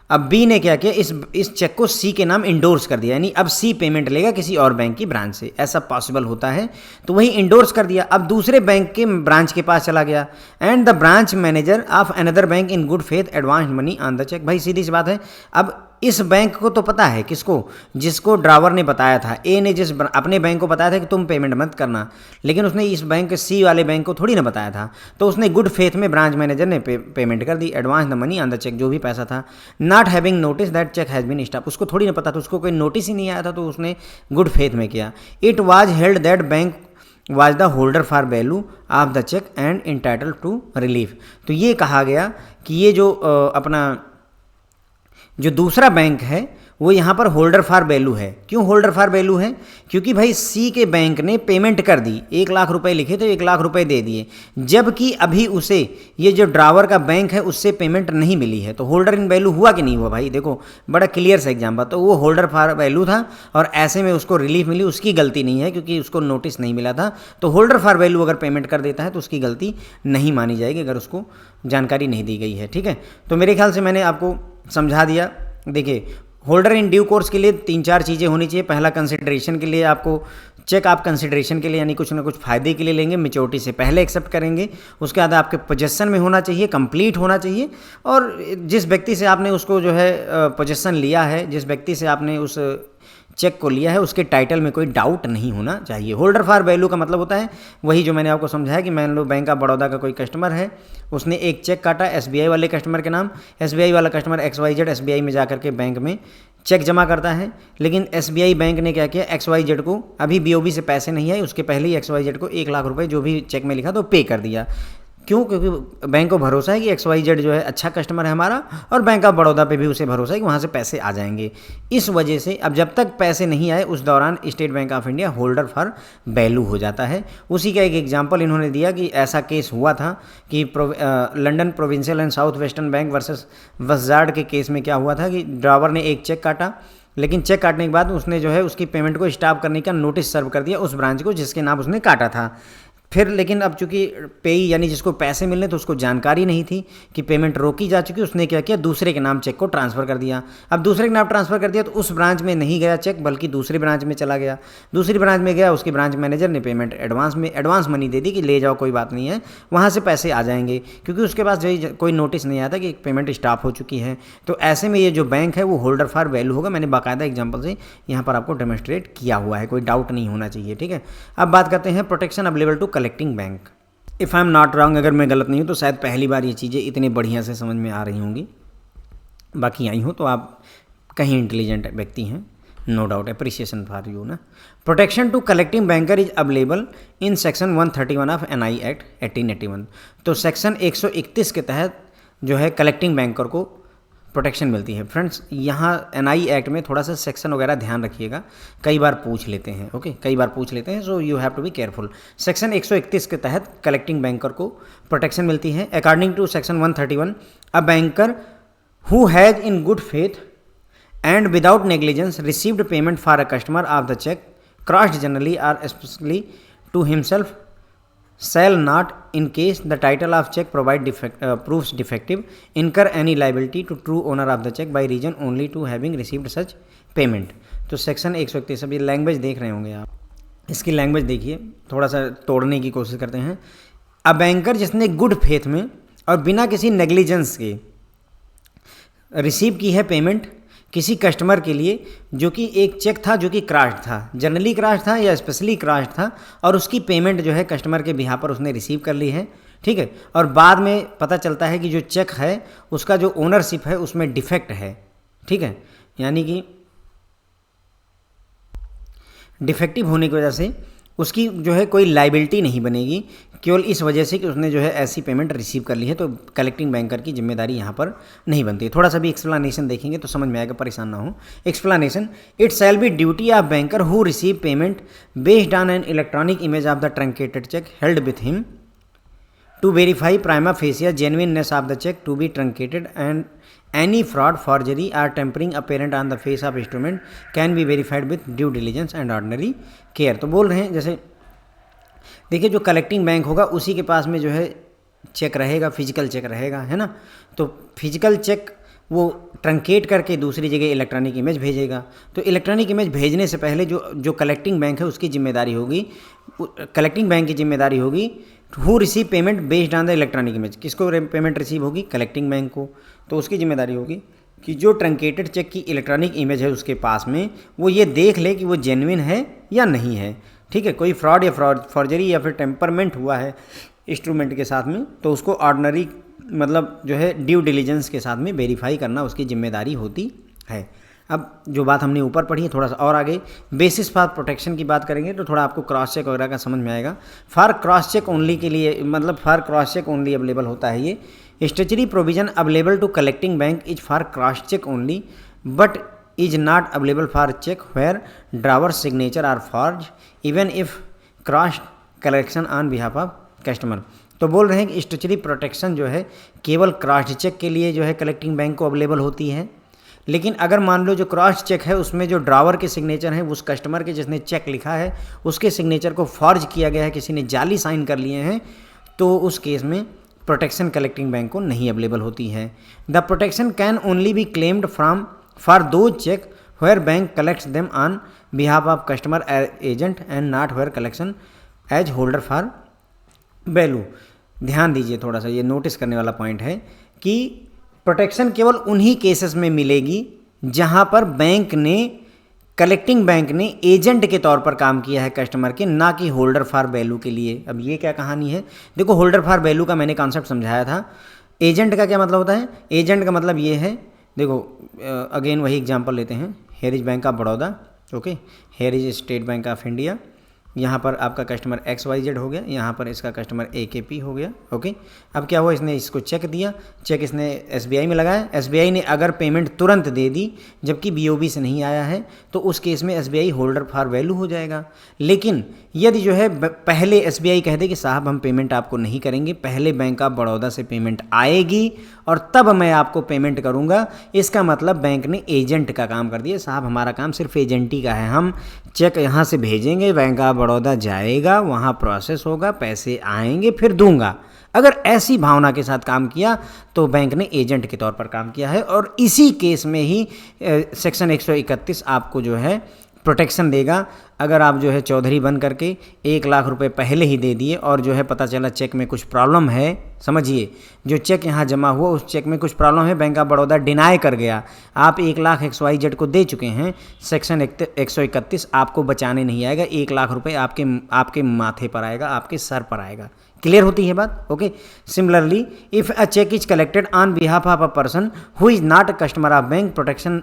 अब बी ने क्या किया, इस चेक को सी के नाम इंडोर्स कर दिया, यानी अब सी पेमेंट लेगा किसी और बैंक की ब्रांच से। ऐसा पॉसिबल होता है, तो वही इंडोर्स कर दिया। अब दूसरे बैंक के ब्रांच के पास चला गया। And the branch manager of another bank in good faith advance money on the cheque. भाई सीधी सी बात है, अब इस बैंक को तो पता है, किसको, जिसको ड्रावर ने बताया था। ए ने जिस अपने बैंक को बताया था कि तुम पेमेंट मत करना, लेकिन उसने इस बैंक सी वाले बैंक को थोड़ी ना बताया था। तो उसने गुड फेथ में ब्रांच मैनेजर ने पेमेंट कर दी, advance the money on the cheque, जो भी पैसा था। Not having notice that cheque has been stop. उसको थोड़ी ना पता था, उसको कोई नोटिस ही नहीं आया था, तो उसने गुड फेथ में किया। It was held that bank was the holder for value of the cheque and entitled to relief. तो ये कहा गया कि ये जो अपना जो दूसरा बैंक है वो यहाँ पर होल्डर फॉर वैल्यू है। क्यों होल्डर फॉर वैल्यू है, क्योंकि भाई सी के बैंक ने पेमेंट कर दी, 1 लाख रुपए लिखे तो 1 लाख रुपए दे दिए, जबकि अभी उसे ये जो ड्रावर का बैंक है उससे पेमेंट नहीं मिली है। तो होल्डर इन वैल्यू हुआ कि नहीं हुआ भाई, देखो बड़ा क्लियर सा एग्जाम्पल। तो वो होल्डर फॉर वैल्यू था और ऐसे में उसको रिलीफ मिली, उसकी गलती नहीं है क्योंकि उसको नोटिस नहीं मिला था। तो होल्डर फॉर वैल्यू अगर पेमेंट कर देता है तो उसकी गलती नहीं मानी जाएगी अगर उसको जानकारी नहीं दी गई है, ठीक है। तो मेरे ख्याल से मैंने आपको समझा दिया। देखिए, होल्डर इन ड्यू कोर्स के लिए 3-4 चीज़ें होनी चाहिए। पहला, कंसिडरेशन के लिए आपको चेक आप कंसिडरेशन के लिए यानी कुछ ना कुछ फ़ायदे के लिए लेंगे, मैच्योरिटी से पहले एक्सेप्ट करेंगे। उसके बाद आपके पोजेसन में होना चाहिए, कंप्लीट होना चाहिए। और जिस व्यक्ति से आपने उसको जो है पोजेसन लिया है, जिस व्यक्ति से आपने उस चेक को लिया है, उसके टाइटल में कोई डाउट नहीं होना चाहिए। होल्डर फॉर वैल्यू का मतलब होता है वही जो मैंने आपको समझाया कि मान लो बैंक ऑफ बड़ौदा का कोई कस्टमर है, उसने एक चेक काटा एसबीआई वाले कस्टमर के नाम। एसबीआई वाला कस्टमर XYZ एसबीआई में जाकर के बैंक में चेक जमा करता है, लेकिन एसबीआई बैंक ने क्या किया, XYZ को अभी बीओबी से पैसे नहीं आए, उसके पहले ही XYZ को 1 लाख रुपए जो भी चेक में लिखा तो पे कर दिया। क्यों, क्योंकि बैंक को भरोसा है कि XYZ जो है अच्छा कस्टमर है हमारा, और बैंक ऑफ बड़ौदा पे भी उसे भरोसा है कि वहाँ से पैसे आ जाएंगे। इस वजह से अब जब तक पैसे नहीं आए उस दौरान state bank of India holder for value हो जाता है। उसी का एक एग्जांपल इन्होंने दिया कि ऐसा केस हुआ था कि London Provincial and South Western Bank versus Buszard के केस में क्या हुआ था कि ड्रावर ने एक चेक काटा, लेकिन चेक काटने के बाद उसने जो है उसकी पेमेंट को स्टॉप करने का नोटिस सर्व कर दिया उस ब्रांच को जिसके नाम उसने काटा था। फिर लेकिन अब चूंकि पेई यानी जिसको पैसे मिलने तो उसको जानकारी नहीं थी कि पेमेंट रोकी जा चुकी, उसने क्या किया, दूसरे के नाम चेक को ट्रांसफ़र कर दिया। अब दूसरे के नाम ट्रांसफ़र कर दिया तो उस ब्रांच में नहीं गया चेक, बल्कि दूसरी ब्रांच में चला गया। दूसरी ब्रांच में गया, उसकी ब्रांच मैनेजर ने पेमेंट एडवांस मनी दे दी कि ले जाओ, कोई बात नहीं है, वहाँ से पैसे आ जाएंगे, क्योंकि उसके पास जो कोई नोटिस नहीं आया था कि पेमेंट स्टॉप हो चुकी है। तो ऐसे में ये जो बैंक है वो होल्डर फॉर वैल्यू होगा। मैंने बाकायदा एग्जाम्पल से यहाँ पर आपको डेमोन्स्ट्रेट किया हुआ है, कोई डाउट नहीं होना चाहिए, ठीक है। अब बात करते हैं protection available to collecting bank. If I am not wrong, अगर मैं गलत नहीं हूँ तो शायद पहली बार ये चीज़ें इतनी बढ़िया से समझ में आ रही होंगी, बाकी आई हूँ तो आप कहीं इंटेलिजेंट व्यक्ति हैं, no doubt, appreciation for you ना। Protection to collecting banker is available in section 131 of NI act 1881। तो सेक्शन 131 के तहत जो है कलेक्टिंग बैंकर को प्रोटेक्शन मिलती है। फ्रेंड्स, यहाँ NI एक्ट में थोड़ा सा सेक्शन वगैरह ध्यान रखिएगा, कई बार पूछ लेते हैं, ओके, कई बार पूछ लेते हैं, so you have to be careful. Section 131 के तहत कलेक्टिंग बैंकर को प्रोटेक्शन मिलती है। According to section 131, a banker who has in good faith and without negligence received payment for a customer of the cheque crossed generally or especially to himself shall not, in case the title of check proves defective, incur any liability to true owner of the check by reason only to having received such payment। तो section 131, अब ये language देख रहे होंगे आप, इसकी language देखिए, थोड़ा सा तोड़ने की कोशिश करते हैं। अ बैंकर जिसने गुड फेथ में और बिना किसी नेग्लिजेंस के रिसीव की है पेमेंट किसी कस्टमर के लिए, जो कि एक चेक था जो कि क्रैश्ड था, जनरली क्रैश्ड था या स्पेशली क्रैश्ड था, और उसकी पेमेंट जो है कस्टमर के बिहाफ पर उसने रिसीव कर ली है, ठीक है, और बाद में पता चलता है कि जो चेक है उसका जो ओनरशिप है उसमें डिफेक्ट है, ठीक है, यानी कि डिफेक्टिव होने की वजह से उसकी जो है कोई लाइबिलिटी नहीं बनेगी, केवल इस वजह से कि उसने जो है ऐसी पेमेंट रिसीव कर ली है, तो कलेक्टिंग बैंकर की जिम्मेदारी यहाँ पर नहीं बनती है। थोड़ा सा भी एक्सप्लेनेशन देखेंगे तो समझ में आएगा, परेशान ना हो। Explanation, it shall be duty of banker who receive payment based on an electronic image of the truncated check held with him to verify prima facie genuineness of the check to be truncated, and any fraud, forgery or tampering apparent on the face of instrument can be verified with due diligence and ordinary care। तो बोल रहे हैं जैसे देखिए जो collecting bank होगा उसी के पास में जो है चेक रहेगा, फिजिकल चेक रहेगा, है ना, तो फिजिकल चेक वो ट्रंकेट करके दूसरी जगह इलेक्ट्रॉनिक इमेज भेजेगा, तो इलेक्ट्रॉनिक इमेज भेजने से पहले जो कलेक्टिंग बैंक है उसकी जिम्मेदारी होगी, कलेक्टिंग बैंक की जिम्मेदारी होगी who receive payment based on the electronic image, किसको पेमेंट रिसीव होगी, कलेक्टिंग बैंक को, तो उसकी जिम्मेदारी होगी कि जो ट्रंकेटेड चेक की इलेक्ट्रॉनिक इमेज है उसके पास में वो ये देख ले कि वो जेन्युइन है या नहीं है, ठीक है, कोई फ्रॉड या फॉर्जरी या फिर टेम्परमेंट हुआ है इंस्ट्रूमेंट के साथ में, तो उसको ऑर्डिनरी मतलब जो है ड्यू डिलीजेंस के साथ में वेरीफाई करना उसकी जिम्मेदारी होती है। अब जो बात हमने ऊपर पढ़ी है थोड़ा सा और आगे बेसिस फॉर प्रोटेक्शन की बात करेंगे तो थोड़ा आपको क्रॉस चेक वगैरह का समझ में आएगा। फॉर क्रॉस चेक ओनली के लिए मतलब for cross cheque only available होता है ये। Statutory provision available to collecting bank is for cross cheque only but is not available for cheque where drawer signature are forge even if cross collection on behalf of customer. तो बोल रहे हैं कि statutory protection जो है केवल cross check के लिए जो है कलेक्टिंग बैंक को अवेलेबल होती है, लेकिन अगर मान लो जो क्रॉस चेक है उसमें जो ड्रावर के सिग्नेचर हैं उस कस्टमर के जिसने चेक लिखा है उसके सिग्नेचर को फॉर्ज किया गया है, किसी ने जाली साइन कर लिए हैं, तो उस केस में प्रोटेक्शन कलेक्टिंग बैंक को नहीं अवेलेबल होती है। The protection can only be claimed from for those cheque where bank collects them on behalf of customer agent and not where collection as holder for value. ध्यान दीजिए, थोड़ा सा ये notice करने वाला पॉइंट है कि प्रोटेक्शन केवल उन्हीं केसेस में मिलेगी जहां पर बैंक ने कलेक्टिंग बैंक ने एजेंट के तौर पर काम किया है कस्टमर के, ना कि होल्डर फॉर वैल्यू के लिए। अब ये क्या कहानी है, देखो होल्डर फॉर वैल्यू का मैंने कॉन्सेप्ट समझाया था, एजेंट का क्या मतलब होता है, एजेंट का मतलब ये है, देखो अगेन वही एग्जांपल लेते हैं, here is bank of Baroda, okay, here is state bank of India, यहाँ पर आपका कस्टमर XYZ हो गया, यहाँ पर इसका कस्टमर AKP हो गया, ओके। अब क्या हुआ, इसने इसको चेक दिया, चेक इसने SBI में लगाया, SBI ने अगर पेमेंट तुरंत दे दी जबकि BOB से नहीं आया है तो उस केस में SBI होल्डर फॉर वैल्यू हो जाएगा। लेकिन यदि जो है पहले SBI कह दे कि साहब हम पेमेंट आपको नहीं करेंगे, पहले बैंक ऑफ बड़ौदा से पेमेंट आएगी और तब मैं आपको पेमेंट करूँगा, इसका मतलब बैंक ने एजेंट का काम कर दिया, साहब हमारा काम सिर्फ एजेंटी का है, हम चेक यहाँ से भेजेंगे, बैंक ऑफ बड़ौदा जाएगा, वहाँ प्रोसेस होगा, पैसे आएंगे, फिर दूंगा। अगर ऐसी भावना के साथ काम किया तो बैंक ने एजेंट के तौर पर काम किया है, और इसी केस में ही सेक्शन 131 आपको जो है प्रोटेक्शन देगा। अगर आप जो है चौधरी बन करके 1 लाख रुपए पहले ही दे दिए और जो है पता चला चेक में कुछ प्रॉब्लम है, समझिए जो चेक यहाँ जमा हुआ उस चेक में कुछ प्रॉब्लम है, बैंक ऑफ बड़ौदा डिनाई कर गया, आप 1 लाख XYZ को दे चुके हैं, सेक्शन 131 आपको बचाने नहीं आएगा, 1 लाख रुपए आपके माथे पर आएगा, आपके सर पर आएगा। क्लियर होती है बात, okay. Similarly if a cheque is collected on behalf of a person who is not a customer of bank, protection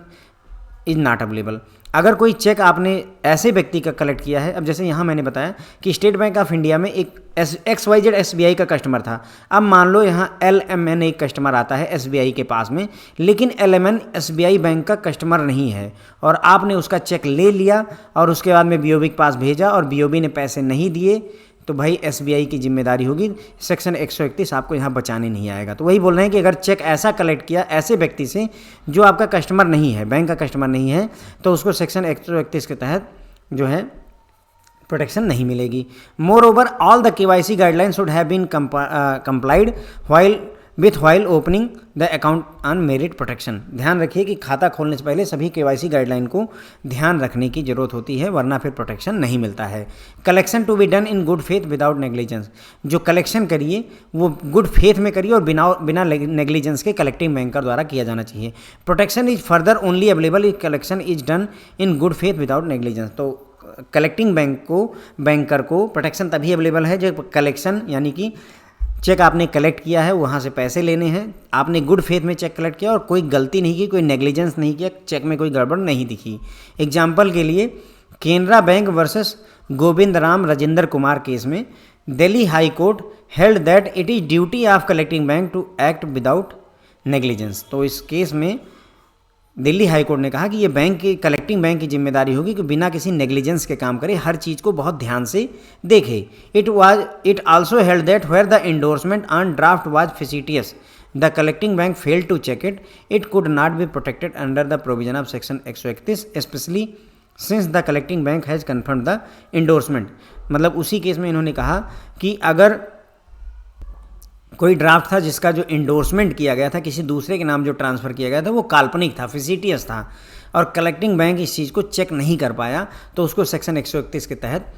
is not available. अगर कोई चेक आपने ऐसे व्यक्ति का कलेक्ट किया है, अब जैसे यहाँ मैंने बताया कि स्टेट बैंक ऑफ इंडिया में एक XYZ SBI का कस्टमर था, अब मान लो यहाँ LMN एक कस्टमर आता है SBI के पास में, लेकिन LMN SBI बैंक का कस्टमर नहीं है और आपने उसका चेक ले लिया और उसके बाद में BOB के पास भेजा और BOB ने पैसे नहीं दिए, तो भाई SBI की जिम्मेदारी होगी, सेक्शन 131 आपको यहाँ बचाने नहीं आएगा। तो वही बोल रहे हैं कि अगर चेक ऐसा कलेक्ट किया ऐसे व्यक्ति से जो आपका कस्टमर नहीं है, बैंक का कस्टमर नहीं है, तो उसको सेक्शन 131 के तहत जो है प्रोटेक्शन नहीं मिलेगी। Moreover all the KYC guideline should have been complied while opening the account on merit protection. ध्यान रखिए कि खाता खोलने से पहले सभी KYC गाइडलाइन को ध्यान रखने की जरूरत होती है, वरना फिर प्रोटेक्शन नहीं मिलता है। Collection to be done in good faith without negligence. जो कलेक्शन करिए वो गुड फेथ में करिए और बिना नेग्लिजेंस के कलेक्टिंग बैंकर द्वारा किया जाना चाहिए। Protection is further only available if collection is done in good faith without negligence. तो कलेक्टिंग बैंकर को प्रोटेक्शन तभी अवेलेबल है जब कलेक्शन, यानी कि चेक आपने कलेक्ट किया है, वहाँ से पैसे लेने हैं, आपने गुड फेथ में चेक कलेक्ट किया और कोई गलती नहीं की, कोई नेग्लिजेंस नहीं किया, चेक में कोई गड़बड़ नहीं दिखी। एग्जाम्पल के लिए Canara bank versus Govind Ram Rajendra Kumar case में Delhi high court held that it is duty of collecting bank to act without negligence. तो इस केस में दिल्ली हाई कोर्ट ने कहा कि ये कलेक्टिंग बैंक की जिम्मेदारी होगी कि बिना किसी नेग्लिजेंस के काम करे, हर चीज़ को बहुत ध्यान से देखे। It also held that where the endorsement on draft was fictitious the collecting bank failed to check it could not be protected under the provision of section 131 specially since the collecting bank has confirm the endorsement. मतलब उसी case में इन्होंने कहा कि अगर कोई draft था जिसका जो इंडोर्समेंट किया गया था, किसी दूसरे के नाम जो ट्रांसफ़र किया गया था, वो काल्पनिक था, फिसिटियस था, और कलेक्टिंग बैंक इस चीज़ को चेक नहीं कर पाया, तो उसको सेक्शन 131 के तहत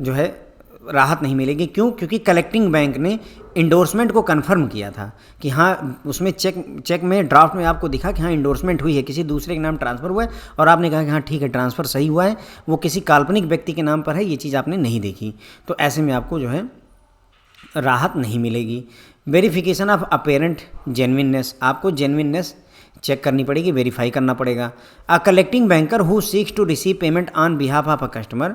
जो है राहत नहीं मिलेगी। क्यों? क्योंकि कलेक्टिंग बैंक ने इंडोर्समेंट को कंफर्म किया था कि हाँ, उसमें चेक में ड्राफ्ट में आपको दिखा कि हाँ इंडोर्समेंट हुई है, किसी दूसरे के नाम ट्रांसफ़र हुआ है, और आपने कहा कि हाँ ठीक है ट्रांसफ़र सही हुआ है, वो किसी काल्पनिक व्यक्ति के नाम पर है, ये चीज़ आपने नहीं देखी, तो ऐसे में आपको जो है राहत नहीं मिलेगी। वेरिफिकेशन ऑफ अपेरेंट जेन्युइननेस, आपको जेन्युइननेस चेक करनी पड़ेगी, वेरीफाई करना पड़ेगा। A collecting banker who seeks to receive payment on behalf of a customer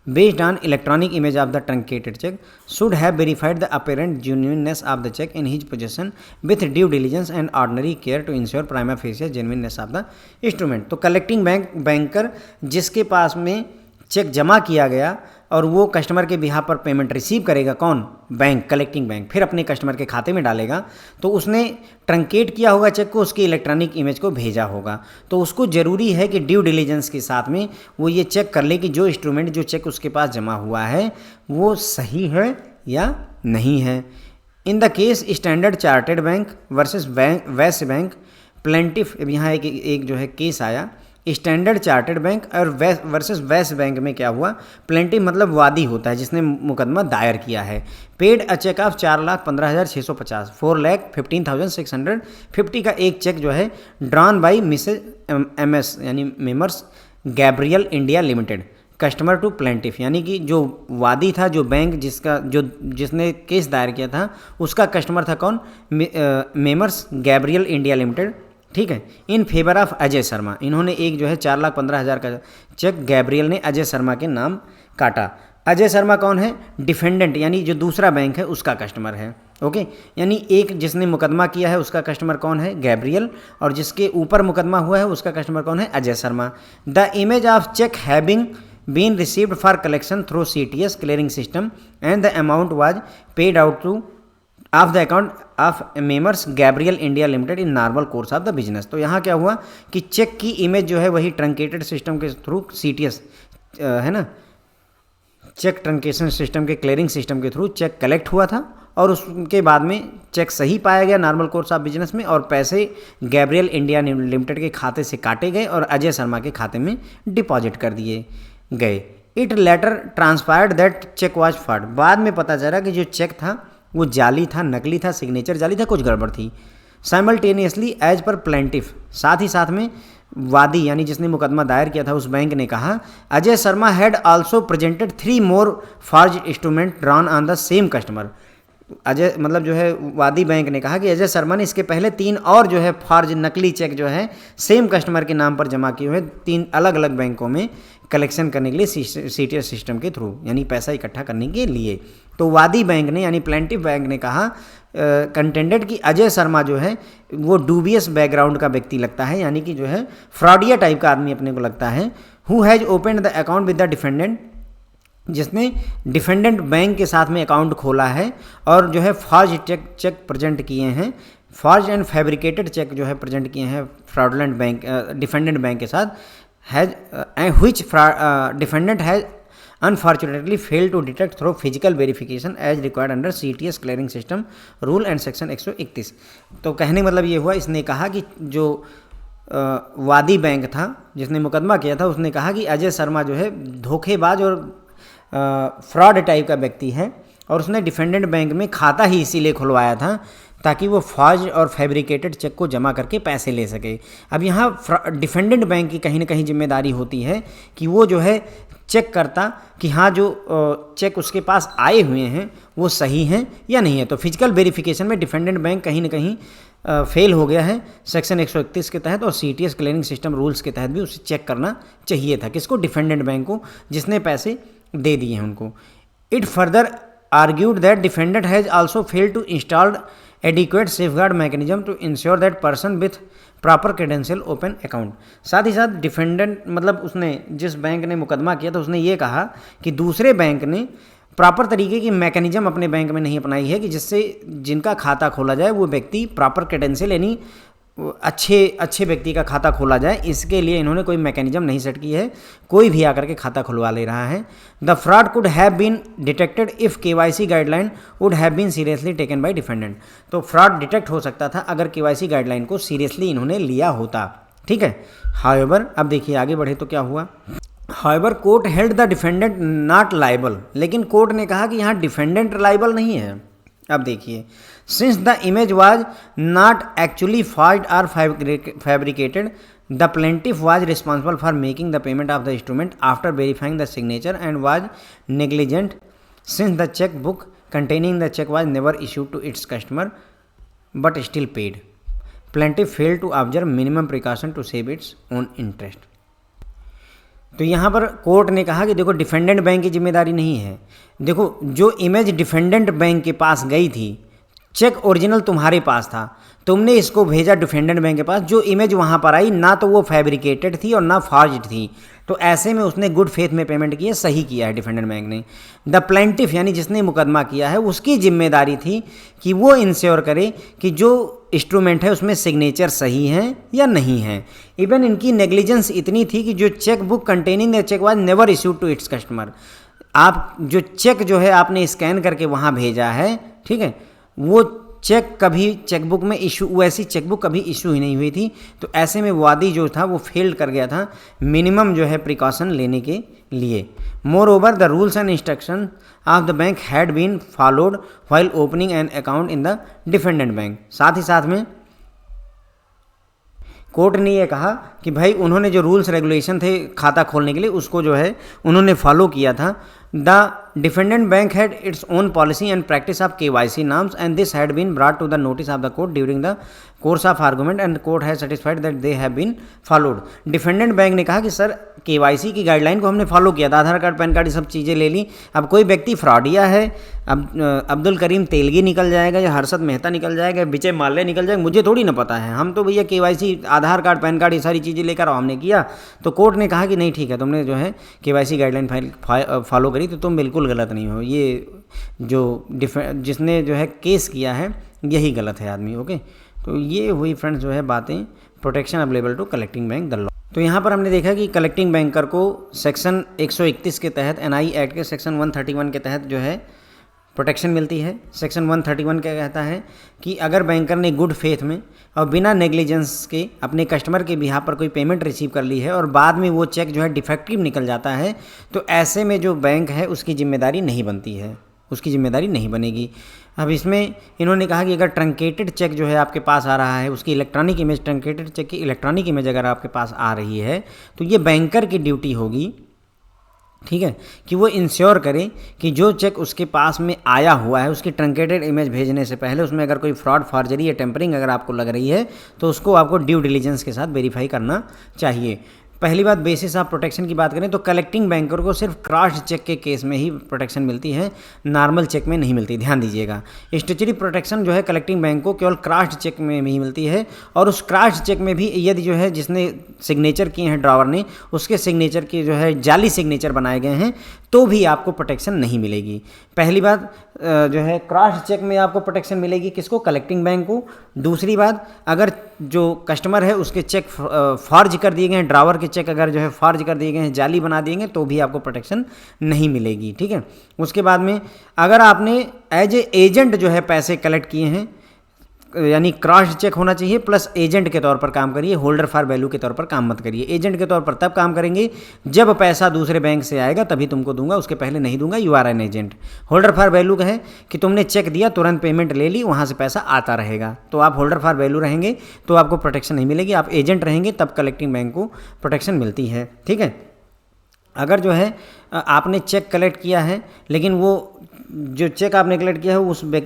based on electronic image of the truncated check should have verified the apparent genuineness of the check in his possession with due diligence and ordinary care to ensure prima facie genuineness of the instrument। तो collecting banker जिसके पास में check जमा किया गया और वो customer के behalf पर पेमेंट रिसीव करेगा, कौन? बैंक, कलेक्टिंग बैंक, फिर अपने कस्टमर के खाते में डालेगा, तो उसने ट्रंकेट किया होगा चेक को, उसकी इलेक्ट्रॉनिक इमेज को भेजा होगा, तो उसको ज़रूरी है कि ड्यू डिलीजेंस के साथ में वो ये चेक कर ले कि जो इंस्ट्रूमेंट, जो चेक उसके पास जमा हुआ है वो सही है या नहीं है। In the case standard chartered bank versus West Bank plaintiff, यहाँ एक जो है केस आया, स्टैंडर्ड चार्टर्ड बैंक और वर्सेस वेस्ट बैंक में क्या हुआ? प्लेंटिफ मतलब वादी होता है जिसने मुकदमा दायर किया है। पेड अ चेक ऑफ 4,15,650 4,15,650 का एक चेक जो है ड्रॉन बाई मिसेज MS यानी Messrs Gabriel India Limited customer to plaintiff, यानी कि जो वादी था, जो बैंक जिसने केस दायर किया था, उसका कस्टमर था कौन? मेमर्स गैब्रियल इंडिया लिमिटेड, ठीक है, in favour of Ajay Sharma. इन्होंने एक जो है 4,15,000 का चेक गैब्रियल ने अजय शर्मा के नाम काटा। अजय शर्मा कौन है? डिफेंडेंट, यानी जो दूसरा बैंक है उसका कस्टमर है। ओके, यानी एक जिसने मुकदमा किया है उसका कस्टमर कौन है? गैब्रियल, और जिसके ऊपर मुकदमा हुआ है उसका कस्टमर कौन है? Ajay Sharma. The image of cheque having been received for collection through CTS clearing system and the amount was paid out to of the account of Messrs Gabriel India Limited in normal course of the business. तो यहाँ क्या हुआ कि check की image जो है वही truncated system के थ्रू CTS है ना, चेक ट्रंकेशन सिस्टम के क्लियरिंग सिस्टम के थ्रू चेक कलेक्ट हुआ था, और उसके बाद में चेक सही पाया गया नॉर्मल कोर्स ऑफ बिजनेस में, और पैसे गैब्रियल इंडिया लिमिटेड के खाते से काटे गए और अजय शर्मा के खाते में डिपॉजिट कर दिए गए। It later transpired that cheque was fraud. बाद में पता चला कि जो चेक था वो जाली था, नकली था, सिग्नेचर जाली था, कुछ गड़बड़ थी। साइमल्टेनियसली एज पर प्लेंटिफ, साथ ही साथ में वादी यानी जिसने मुकदमा दायर किया था उस बैंक ने कहा, Ajay Sharma had also presented 3 more forge instrument drawn on the same customer. Ajay मतलब जो है वादी बैंक ने कहा कि अजय शर्मा ने इसके पहले 3 और जो है फॉर्ज नकली चेक जो है सेम कस्टमर के नाम पर जमा किए हुए 3 अलग अलग बैंकों में कलेक्शन करने के लिए CTS सिस्टम के थ्रू, यानी पैसा इकट्ठा करने के लिए। तो वादी बैंक ने यानी प्लेंटिफ बैंक ने कहा कंटेंडेड कि अजय शर्मा जो है वो डूबियस बैकग्राउंड का व्यक्ति लगता है, यानी कि जो है फ्रॉडिया टाइप का आदमी अपने को लगता है। Who has opened the account with the defendant, जिसने डिफेंडेंट बैंक के साथ में अकाउंट खोला है और जो है फॉर्ज चेक प्रेजेंट किए हैं, फॉर्ज एंड फैब्रिकेटेड चेक जो है प्रेजेंट किए हैं फ्रॉडलेंट बैंक डिफेंडेंट बैंक के साथ, has which defendant has unfortunately fail to detect through physical verification as required under CTS clearing system rule and section 131। तो कहने मतलब ये हुआ, इसने कहा कि जो वादी बैंक था जिसने मुकदमा किया था, उसने कहा कि अजय शर्मा जो है धोखेबाज और फ्रॉड टाइप का व्यक्ति है, और उसने डिफेंडेंट बैंक में खाता ही इसीलिए खुलवाया था ताकि वो फॉर्ज और फैब्रिकेटेड चेक को जमा करके पैसे ले सके। अब यहाँ डिफेंडेंट बैंक की कहीं ना कहीं जिम्मेदारी होती है कि वो जो है चेक करता कि हाँ जो चेक उसके पास आए हुए हैं वो सही हैं या नहीं है। तो फिजिकल वेरिफिकेशन में डिफेंडेंट बैंक कहीं ना कहीं फेल हो गया है सेक्शन 131 के तहत, और CTS क्लियरिंग सिस्टम रूल्स के तहत भी उसे चेक करना चाहिए था। किसको? डिफेंडेंट बैंक को, जिसने पैसे दे दिए हैं उनको। It further argued that defendant has also failed to installed adequate safeguard mechanism to ensure that person with proper credential open account. साथ ही साथ डिफेंडेंट मतलब उसने जिस बैंक ने मुकदमा किया था उसने ये कहा कि दूसरे बैंक ने प्रॉपर तरीके की मैकेनिज्म अपने बैंक में नहीं अपनाई है कि जिससे जिनका खाता खोला जाए वो व्यक्ति प्रॉपर क्रेडेंशियल यानी अच्छे व्यक्ति का खाता खोला जाए, इसके लिए इन्होंने कोई मैकेनिज्म नहीं सेट की है, कोई भी आकर के खाता खुलवा ले रहा है। The fraud could have been detected if KYC guideline would have been seriously taken by defendant. तो फ्रॉड डिटेक्ट हो सकता था अगर KYC गाइडलाइन को सीरियसली इन्होंने लिया होता, ठीक है। हाउएवर अब देखिए आगे बढ़े तो क्या हुआ। However court held the defendant not liable, लेकिन कोर्ट ने कहा कि यहाँ डिफेंडेंट लायबल नहीं है। अब देखिए, since the image was not actually forged और fabricated, the plaintiff was responsible for making the payment of the instrument after verifying the signature and was negligent since the cheque book containing the cheque was never issued to its customer but still paid. Plaintiff failed to observe minimum precaution to save its own interest. तो यहाँ पर court ने कहा कि देखो defendant bank की जिम्मेदारी नहीं है। देखो जो इमेज डिफेंडेंट बैंक के पास गई थी, चेक ओरिजिनल तुम्हारे पास था, तुमने इसको भेजा डिफेंडेंट बैंक के पास, जो इमेज वहाँ पर आई ना तो वो फैब्रिकेटेड थी और ना फॉर्ज्ड थी, तो ऐसे में उसने गुड फेथ में पेमेंट की है, सही किया है डिफेंडेंट बैंक ने। द प्लेंटिफ यानी जिसने मुकदमा किया है उसकी जिम्मेदारी थी कि वो इंश्योर करे कि जो इंस्ट्रूमेंट है उसमें सिग्नेचर सही हैं या नहीं है। इवन इनकी नेग्लिजेंस इतनी थी कि जो cheque book containing the cheque was never issued to its customer. आप जो चेक जो है आपने स्कैन करके वहाँ भेजा है, ठीक है, वो चेक कभी चेकबुक में इशू, वैसी चेकबुक कभी इशू ही नहीं हुई थी। तो ऐसे में वादी जो था वो फेल कर गया था मिनिमम जो है प्रिकॉशन लेने के लिए। Moreover the rules and instruction of the bank had been followed while opening an account in the defendant bank. साथ ही साथ में कोर्ट ने ये कहा कि भाई उन्होंने जो रूल्स रेगुलेशन थे खाता खोलने के लिए उसको जो है उन्होंने फॉलो किया था। The defendant bank had its own policy and practice of KYC norms and this had been brought to the notice of the court during the course of argument and the court has satisfied that they have been followed। Defendant bank ने कहा कि sir KYC की guideline को हमने follow किया था, आधार card pan card ये सब चीज़ें ले ली। अब कोई व्यक्ति फ्रॉडिया है, अब अब्दुल करीम तेलगी निकल जाएगा या हर्षद मेहता निकल जाएगा, विजय माल्या निकल जाएगा, मुझे थोड़ी ना पता है। हम तो भैया KYC आधार कार्ड पैन कार्ड ये सारी चीज़ें लेकर हमने किया। तो कोर्ट ने कहा कि नहीं ठीक है, तुमने जो है KYC गाइडलाइन फॉलो करी तो तुम बिल्कुल गलत नहीं हो। ये जो जिसने जो है केस किया है यही गलत है आदमी। ओके, तो ये हुई फ्रेंड्स जो है बातें protection available to collecting bank the law. तो यहाँ पर हमने देखा कि कलेक्टिंग बैंकर को सेक्शन 131 के तहत NI एक्ट के सेक्शन 131 के तहत जो है प्रोटेक्शन मिलती है। सेक्शन 131 क्या कहता है कि अगर बैंकर ने गुड फेथ में और बिना नेग्लिजेंस के अपने कस्टमर के बिहाफ पर कोई पेमेंट रिसीव कर ली है और बाद में वो चेक जो है डिफेक्टिव निकल जाता है, तो ऐसे में जो बैंक है उसकी जिम्मेदारी नहीं बनती है, उसकी जिम्मेदारी नहीं बनेगी। अब इसमें इन्होंने कहा कि अगर ट्रंकेटेड चेक जो है आपके पास आ रहा है, उसकी इलेक्ट्रॉनिक इमेज, ट्रंकेटेड चेक की इलेक्ट्रॉनिक इमेज अगर आपके पास आ रही है तो ये बैंकर की ड्यूटी होगी, ठीक है, कि वो इंश्योर करे कि जो चेक उसके पास में आया हुआ है उसकी ट्रंकेटेड इमेज भेजने से पहले उसमें अगर कोई फ्रॉड, फॉर्जरी या टेम्परिंग अगर आपको लग रही है तो उसको आपको ड्यू डिलीजेंस के साथ वेरीफाई करना चाहिए। पहली बात, बेसिस ऑफ प्रोटेक्शन की बात करें तो कलेक्टिंग बैंकर को सिर्फ क्रॉस्ड चेक के केस में ही प्रोटेक्शन मिलती है, नॉर्मल चेक में नहीं मिलती। ध्यान दीजिएगा, स्टैट्यूटरी प्रोटेक्शन जो है कलेक्टिंग बैंक को केवल क्रॉस्ड चेक में ही मिलती है, और उस क्रॉस्ड चेक में भी यदि जो है जिसने सिग्नेचर किए हैं ड्रावर ने, उसके सिग्नेचर की जो है जाली सिग्नेचर बनाए गए हैं, तो भी आपको प्रोटेक्शन नहीं मिलेगी। पहली बात जो है क्रॉस चेक में आपको प्रोटेक्शन मिलेगी किसको, कलेक्टिंग बैंक को। दूसरी बात, अगर जो कस्टमर है उसके चेक फॉर्ज कर दिए गए हैं, ड्रावर के चेक अगर जो है फॉर्ज कर दिए गए हैं, जाली बना दिए गए, तो भी आपको प्रोटेक्शन नहीं मिलेगी, ठीक है। उसके बाद में अगर आपने एज ए एजेंट जो है पैसे कलेक्ट किए हैं, यानी क्रॉस चेक होना चाहिए, प्लस एजेंट के तौर पर काम करिए, होल्डर फॉर वैल्यू के तौर पर काम मत करिए। एजेंट के तौर पर तब काम करेंगे जब पैसा दूसरे बैंक से आएगा तभी तुमको दूंगा, उसके पहले नहीं दूंगा, you are an agent. Holder for value का है कि तुमने चेक दिया, तुरंत पेमेंट ले ली, वहाँ से पैसा आता रहेगा, तो आप होल्डर फॉर वैल्यू रहेंगे तो आपको प्रोटेक्शन नहीं मिलेगी। आप एजेंट रहेंगे तब कलेक्टिंग बैंक को प्रोटेक्शन मिलती है, ठीक है। अगर जो है आपने चेक कलेक्ट किया है लेकिन वो जो चेक आपने कलेक्ट किया है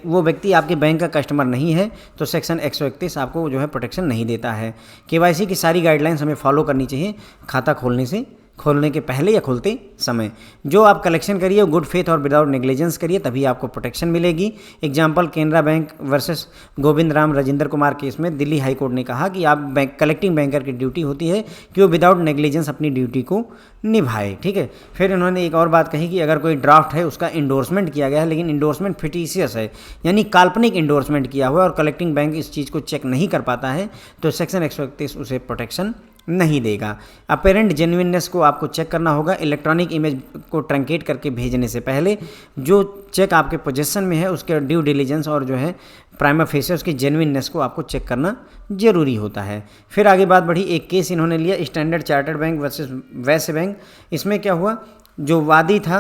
वो व्यक्ति आपके बैंक का कस्टमर नहीं है, तो सेक्शन 131 आपको जो है प्रोटेक्शन नहीं देता है। केवाईसी की सारी गाइडलाइंस हमें फॉलो करनी चाहिए खाता खोलने के पहले या खोलते समय। जो आप कलेक्शन करिए गुड फेथ और विदाउट नेग्लिजेंस करिए, तभी आपको प्रोटेक्शन मिलेगी। Example, Canara bank versus Govind Ram Rajendra Kumar case में दिल्ली हाई कोर्ट ने कहा कि आप कलेक्टिंग बैंकर की ड्यूटी होती है कि वो विदाउट नेग्लिजेंस अपनी ड्यूटी को निभाए, ठीक है। फिर इन्होंने एक और बात कही कि अगर कोई ड्राफ्ट है उसका इंडोर्समेंट किया गया है लेकिन इंडोर्समेंट फिटिशियस है, यानी काल्पनिक इंडोर्समेंट किया हुआ है और कलेक्टिंग बैंक इस चीज़ को चेक नहीं कर पाता है, तो सेक्शन 131 उसे प्रोटेक्शन नहीं देगा। अपेरेंट जेन्युइननेस को आपको चेक करना होगा। इलेक्ट्रॉनिक इमेज को ट्रंकेट करके भेजने से पहले जो चेक आपके पोजेसन में है उसके ड्यू डिलीजेंस और जो है प्राइमा फेसी उसकी जेन्युइननेस को आपको चेक करना जरूरी होता है। फिर आगे बात बढ़ी, एक केस इन्होंने लिया स्टैंडर्ड चार्टर्ड बैंक वर्सेस वैसे बैंक। इसमें क्या हुआ, जो वादी था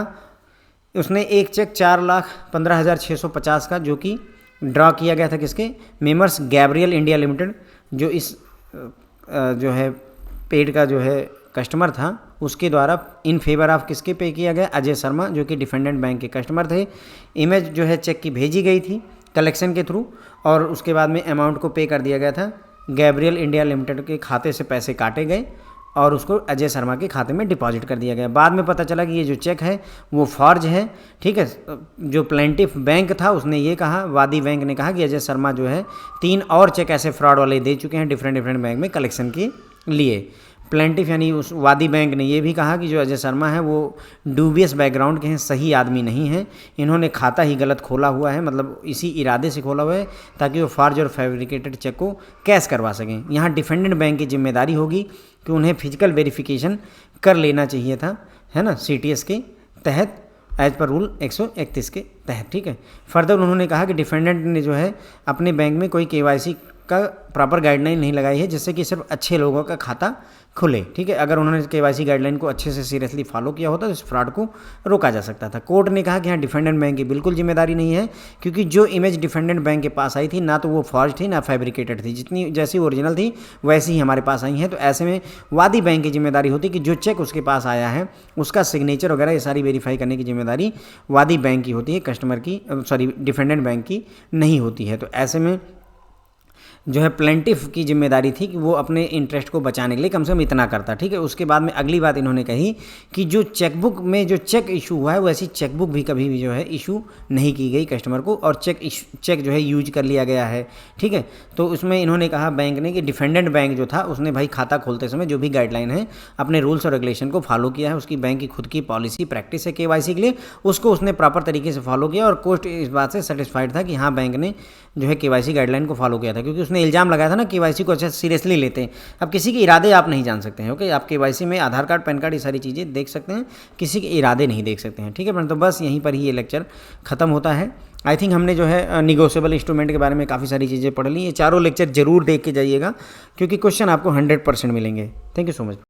उसने एक चेक 4,15,650 का जो कि ड्रॉ किया गया था किसके, मेमर्स गैब्रियल इंडिया लिमिटेड, जो इस जो है पेड का जो है कस्टमर था उसके द्वारा इन फेवर ऑफ किसके पे किया गया, अजय शर्मा, जो कि डिफेंडेंट बैंक के कस्टमर थे। इमेज जो है चेक की भेजी गई थी कलेक्शन के थ्रू और उसके बाद में अमाउंट को पे कर दिया गया था। गैब्रियल इंडिया लिमिटेड के खाते से पैसे काटे गए और उसको अजय शर्मा के खाते में डिपॉजिट कर दिया गया। बाद में पता चला कि ये जो चेक है वो फॉर्ज है, ठीक है। जो प्लेंटिफ बैंक था उसने ये कहा, वादी बैंक ने कहा कि अजय शर्मा जो है 3 और चेक ऐसे फ्रॉड वाले दे चुके हैं डिफरेंट बैंक में कलेक्शन के लिए। प्लेंटिफ यानी उस वादी बैंक ने ये भी कहा कि जो अजय शर्मा है वो डूबियस बैकग्राउंड के हैं, सही आदमी नहीं है, इन्होंने खाता ही गलत खोला हुआ है, मतलब इसी इरादे से खोला हुआ है ताकि वो फॉर्ज और फैब्रिकेटेड चेक को कैश करवा सकें। यहाँ डिफेंडेंट बैंक की जिम्मेदारी होगी कि उन्हें फिजिकल वेरिफिकेशन कर लेना चाहिए था, है ना, CTS के तहत एज पर रूल 131 के तहत, ठीक है। फर्दर उन्होंने कहा कि डिफेंडेंट ने जो है अपने बैंक में कोई KYC का प्रॉपर गाइडलाइन नहीं लगाई है जिससे कि सिर्फ अच्छे लोगों का खाता खुले, ठीक है। अगर उन्होंने KYC गाइडलाइन को अच्छे से सीरियसली फॉलो किया होता तो इस फ्रॉड को रोका जा सकता था। कोर्ट ने कहा कि हाँ डिफेंडेंट बैंक की बिल्कुल जिम्मेदारी नहीं है क्योंकि जो इमेज डिफेंडेंट बैंक के पास आई थी ना तो वो फॉर्ज थी ना फैब्रिकेटेड थी, जितनी जैसी ओरिजिनल थी वैसी ही हमारे पास आई हैं। तो ऐसे में वादी बैंक की जिम्मेदारी होती कि जो चेक उसके पास आया है उसका सिग्नेचर वगैरह ये सारी वेरीफाई करने की जिम्मेदारी वादी बैंक की होती है, कस्टमर की डिफेंडेंट बैंक की नहीं होती है। तो ऐसे में जो है प्लेंटिफ की जिम्मेदारी थी कि वो अपने इंटरेस्ट को बचाने के लिए कम से कम इतना करता, ठीक है। उसके बाद में अगली बात इन्होंने कही कि जो चेकबुक में जो चेक इशू हुआ है वैसी चेकबुक भी कभी भी जो है इशू नहीं की गई कस्टमर को और चेक जो है यूज कर लिया गया है, ठीक है। तो उसमें इन्होंने कहा बैंक ने कि डिफेंडेंट बैंक जो था उसने भाई खाता खोलते समय जो भी गाइडलाइन है अपने रूल्स और रेगुलेशन को फॉलो किया है, उसकी बैंक की खुद की पॉलिसी प्रैक्टिस है KYC के लिए, उसको उसने प्रॉपर तरीके से फॉलो किया और कोर्ट इस बात से सेटिस्फाइड था कि हाँ बैंक ने जो है KYC गाइडलाइन को फॉलो किया था, क्योंकि उसने इल्ज़ाम लगाया था ना KYC को अच्छा सीरियसली लेते हैं। अब किसी के इरादे आप नहीं जान सकते हैं, ओके। आप KYC में आधार कार्ड, पैन कार्ड, ये सारी चीज़ें देख सकते हैं, किसी के इरादे नहीं देख सकते हैं, ठीक है फ्रेंड। तो बस यहीं पर ही ये लेक्चर ख़त्म होता है। आई थिंक हमने जो है निगोशिएबल इंस्ट्रूमेंट के बारे में काफ़ी सारी चीज़ें पढ़ ली। ये चारों लेक्चर जरूर देख के जाइएगा क्योंकि क्वेश्चन आपको 100% मिलेंगे। Thank you so much.